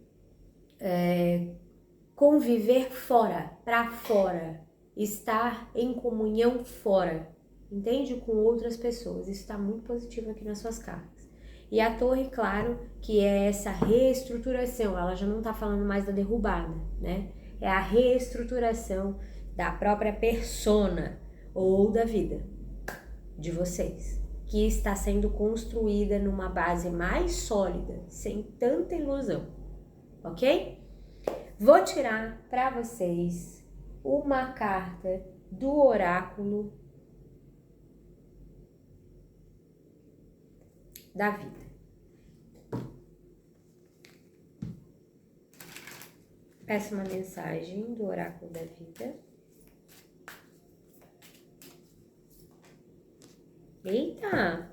[SPEAKER 1] conviver fora, para fora, estar em comunhão fora, entende? Com outras pessoas. Isso está muito positivo aqui nas suas cartas. E a torre, claro, que é essa reestruturação, ela já não está falando mais da derrubada, né? É a reestruturação da própria persona ou da vida de vocês, que está sendo construída numa base mais sólida, sem tanta ilusão, ok? Vou tirar para vocês uma carta do oráculo da vida. Peço uma mensagem do oráculo da vida. Eita!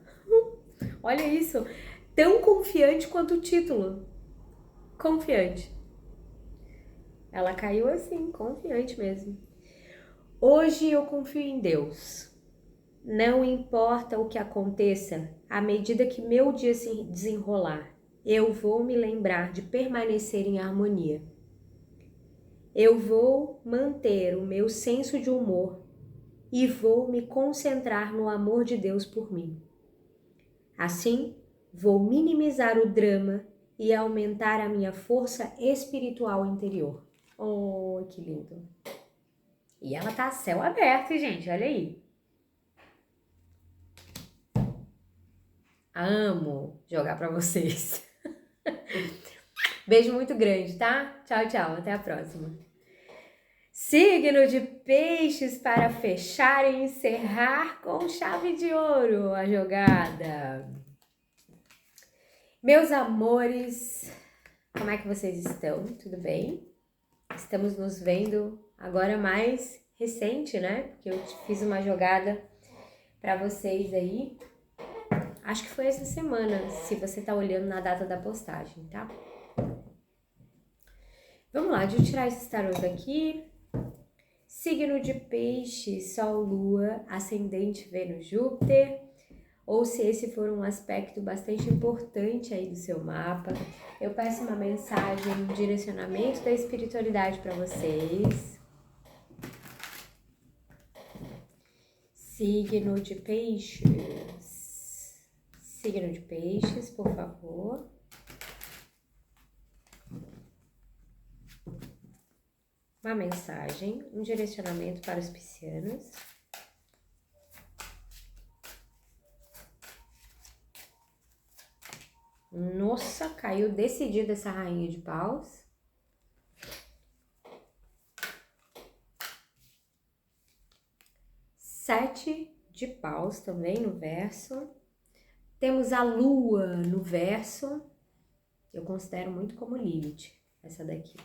[SPEAKER 1] Olha isso! Tão confiante quanto o título. Confiante. Ela caiu assim, confiante mesmo. Hoje eu confio em Deus. Não importa o que aconteça, à medida que meu dia se desenrolar, eu vou me lembrar de permanecer em harmonia. Eu vou manter o meu senso de humor e vou me concentrar no amor de Deus por mim. Assim, vou minimizar o drama e aumentar a minha força espiritual interior. Oh, que lindo! E ela tá a céu aberto, gente, olha aí. Amo jogar pra vocês. Beijo muito grande, tá? Tchau, tchau. Até a próxima. Signo de Peixes para fechar e encerrar com chave de ouro a jogada. Meus amores, como é que vocês estão? Tudo bem? Estamos nos vendo agora mais recente, né? Porque eu fiz uma jogada para vocês aí. Acho que foi essa semana, se você tá olhando na data da postagem, tá? Vamos lá, deixa eu tirar esse tarot aqui. Signo de Peixes, Sol, Lua, Ascendente, Vênus, Júpiter. Ou se esse for um aspecto bastante importante aí do seu mapa, eu peço uma mensagem, um direcionamento da espiritualidade para vocês. Signo de Peixes. Signo de Peixes, por favor. Uma mensagem, um direcionamento para os piscianos. Nossa, caiu decidida essa rainha de paus. Sete de paus também no verso. Temos a lua no verso. Eu considero muito como Lilith, essa daqui.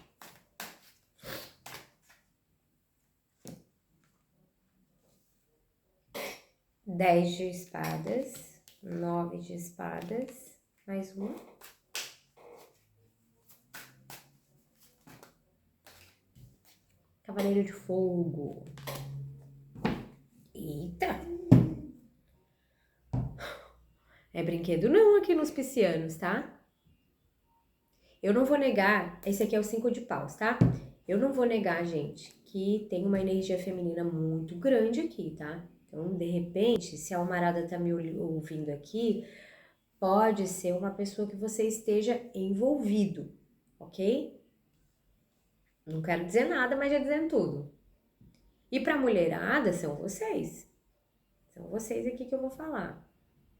[SPEAKER 1] 10 de espadas, 9 de espadas, mais uma. Cavaleiro de fogo. Eita! É brinquedo não aqui nos piscianos, tá? Eu não vou negar, esse aqui é o 5 de paus, tá? Eu não vou negar, gente, que tem uma energia feminina muito grande aqui, tá? Então, de repente, se a Almarada tá me ouvindo aqui, pode ser uma pessoa que você esteja envolvido, ok? Não quero dizer nada, mas já dizendo tudo. E pra mulherada, são vocês. São vocês aqui que eu vou falar,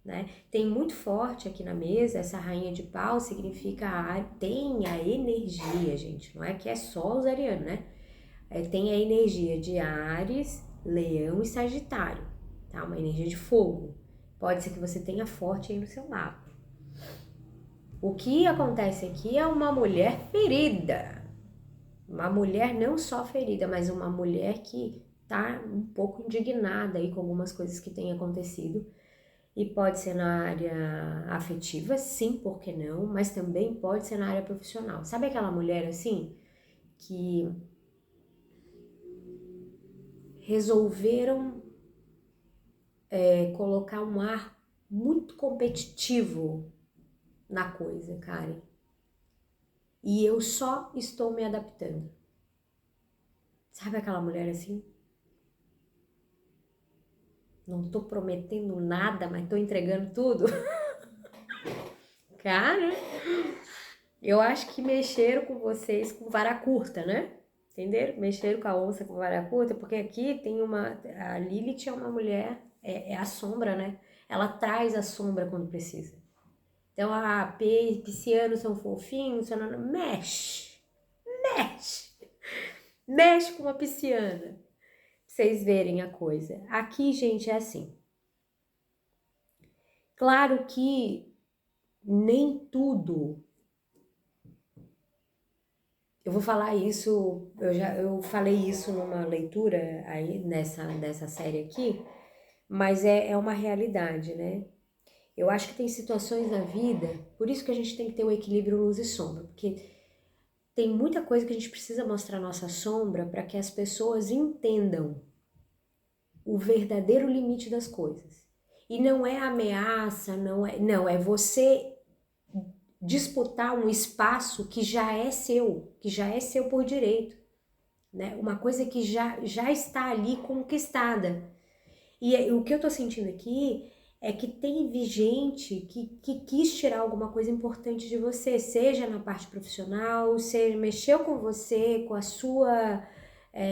[SPEAKER 1] né? Tem muito forte aqui na mesa, essa rainha de pau significa tem a energia, gente. Não é que é só os arianos, né? Tem a energia de Áries, Leão e Sagitário, tá? Uma energia de fogo. Pode ser que você tenha forte aí no seu mapa. O que acontece aqui é uma mulher ferida. Uma mulher não só ferida, mas uma mulher que tá um pouco indignada aí com algumas coisas que têm acontecido. E pode ser na área afetiva, sim, por que não? Mas também pode ser na área profissional. Sabe aquela mulher assim, que resolveram colocar um ar muito competitivo na coisa, Karen. E eu só estou me adaptando. Sabe aquela mulher assim? Não tô prometendo nada, mas tô entregando tudo. Cara, eu acho que mexeram com vocês com vara curta, né? Entenderam? Mexeram com a onça com vara curta, porque aqui tem a Lilith é uma mulher, é a sombra, né? Ela traz a sombra quando precisa. Então, piscianos são fofinhos, mexe, mexe com uma pisciana, pra vocês verem a coisa. Aqui, gente, é assim. Claro que nem tudo. Eu vou falar isso, eu falei isso numa leitura aí nessa série aqui, mas é uma realidade, né? Eu acho que tem situações na vida, por isso que a gente tem que ter o equilíbrio luz e sombra, porque tem muita coisa que a gente precisa mostrar nossa sombra para que as pessoas entendam o verdadeiro limite das coisas. E não é ameaça, não, é você disputar um espaço que já é seu por direito, né? Uma coisa que já está ali conquistada. E o que eu tô sentindo aqui é que tem gente que quis tirar alguma coisa importante de você, seja na parte profissional, seja mexeu com você, com a sua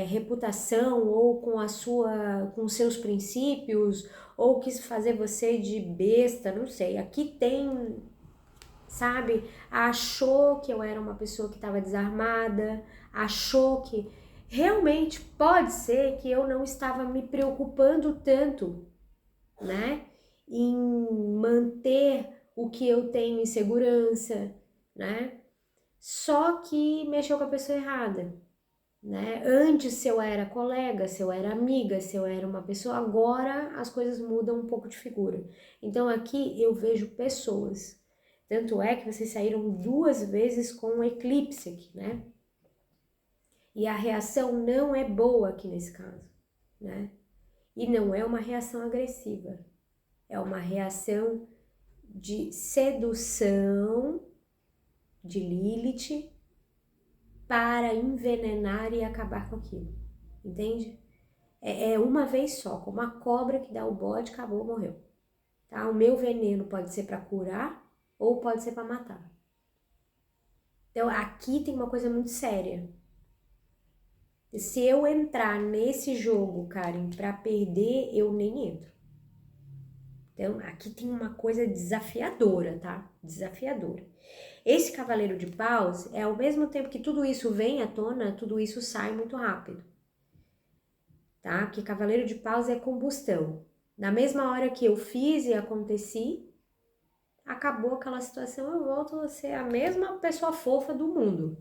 [SPEAKER 1] reputação ou com seus princípios, ou quis fazer você de besta, não sei. Aqui tem, sabe, achou que eu era uma pessoa que estava desarmada, achou que realmente pode ser que eu não estava me preocupando tanto, né, em manter o que eu tenho em segurança, né, só que mexeu com a pessoa errada, né, antes se eu era colega, se eu era amiga, se eu era uma pessoa, agora as coisas mudam um pouco de figura. Então aqui eu vejo pessoas, tanto é que vocês saíram 2 vezes com um eclipse aqui, né, e a reação não é boa aqui nesse caso, né, e não é uma reação agressiva, é uma reação de sedução de Lilith para envenenar e acabar com aquilo, entende? É uma vez só, como a cobra que dá o bote, acabou, morreu. Tá? O meu veneno pode ser para curar ou pode ser para matar. Então aqui tem uma coisa muito séria. Se eu entrar nesse jogo, Karen, para perder, eu nem entro. Então aqui tem uma coisa desafiadora, tá? Desafiadora. Esse cavaleiro de paus é ao mesmo tempo que tudo isso vem à tona, tudo isso sai muito rápido. Tá? Porque cavaleiro de paus é combustão. Na mesma hora que eu fiz e aconteci, acabou aquela situação, eu volto a ser a mesma pessoa fofa do mundo.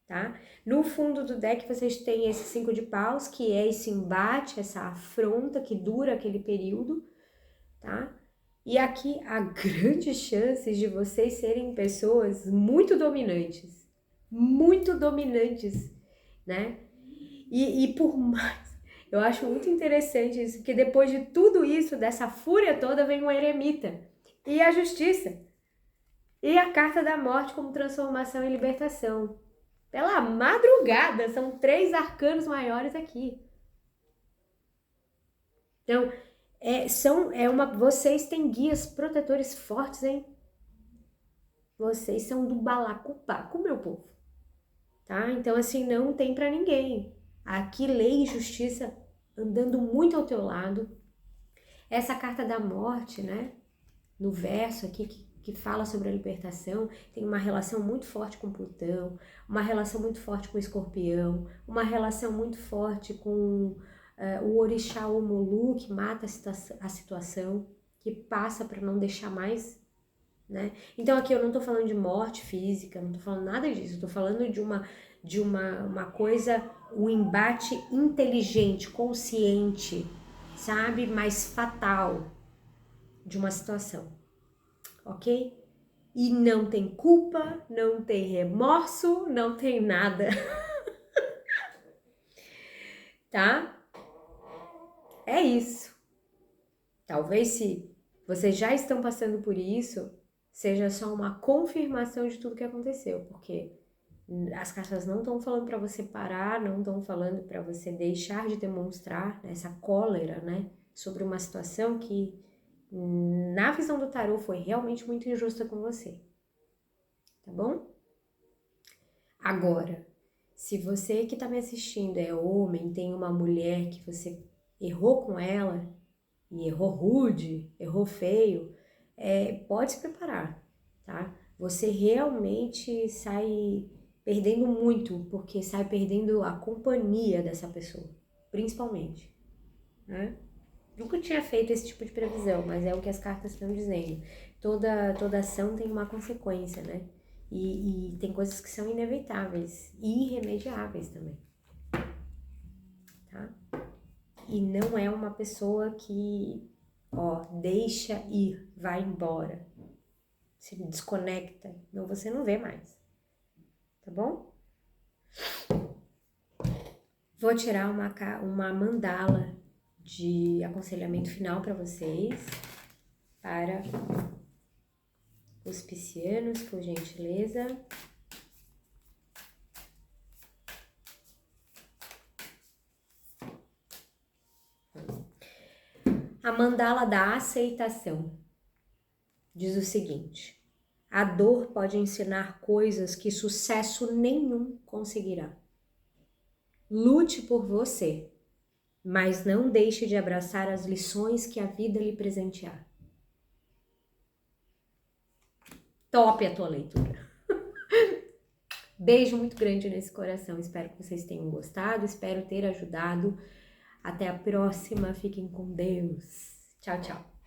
[SPEAKER 1] Tá? No fundo do deck vocês têm esse 5 de paus, que é esse embate, essa afronta que dura aquele período, tá? E aqui há grandes chances de vocês serem pessoas muito dominantes, né? E por mais, eu acho muito interessante isso, porque depois de tudo isso, dessa fúria toda, vem o eremita e a justiça e a carta da morte como transformação e libertação. Pela madrugada, são 3 arcanos maiores aqui. Então, vocês têm guias protetores fortes, hein? Vocês são do balacobaco, meu povo. Tá? Então, assim, não tem pra ninguém. Aqui, lei e justiça andando muito ao teu lado. Essa carta da morte, né? No verso aqui que fala sobre a libertação, tem uma relação muito forte com Plutão, uma relação muito forte com o Escorpião, uma relação muito forte com o Orixá Omulu, que mata a situação, que passa para não deixar mais, né? Então aqui eu não tô falando de morte física, não tô falando nada disso, eu tô falando de uma coisa, um embate inteligente, consciente, sabe? Mais fatal de uma situação, ok? E não tem culpa, não tem remorso, não tem nada, tá? É isso. Talvez se vocês já estão passando por isso, seja só uma confirmação de tudo que aconteceu, porque as cartas não estão falando para você parar, não estão falando para você deixar de demonstrar essa cólera, né, sobre uma situação que, na visão do tarô, foi realmente muito injusta com você, tá bom? Agora, se você que tá me assistindo é homem, tem uma mulher que você errou com ela, e errou rude, errou feio, pode se preparar, tá? Você realmente sai perdendo muito, porque sai perdendo a companhia dessa pessoa, principalmente, né? Nunca tinha feito esse tipo de previsão, mas é o que as cartas estão dizendo. Toda ação tem uma consequência, né? E tem coisas que são inevitáveis e irremediáveis também, tá? E não é uma pessoa que, deixa ir, vai embora, se desconecta, não, você não vê mais, tá bom? Vou tirar uma mandala de aconselhamento final para vocês, para os piscianos, por gentileza. A mandala da aceitação diz o seguinte: a dor pode ensinar coisas que sucesso nenhum conseguirá. Lute por você. mas não deixe de abraçar as lições que a vida lhe presentear. Top a tua leitura. Beijo muito grande nesse coração. Espero que vocês tenham gostado. Espero ter ajudado. Até a próxima. Fiquem com Deus. Tchau, tchau.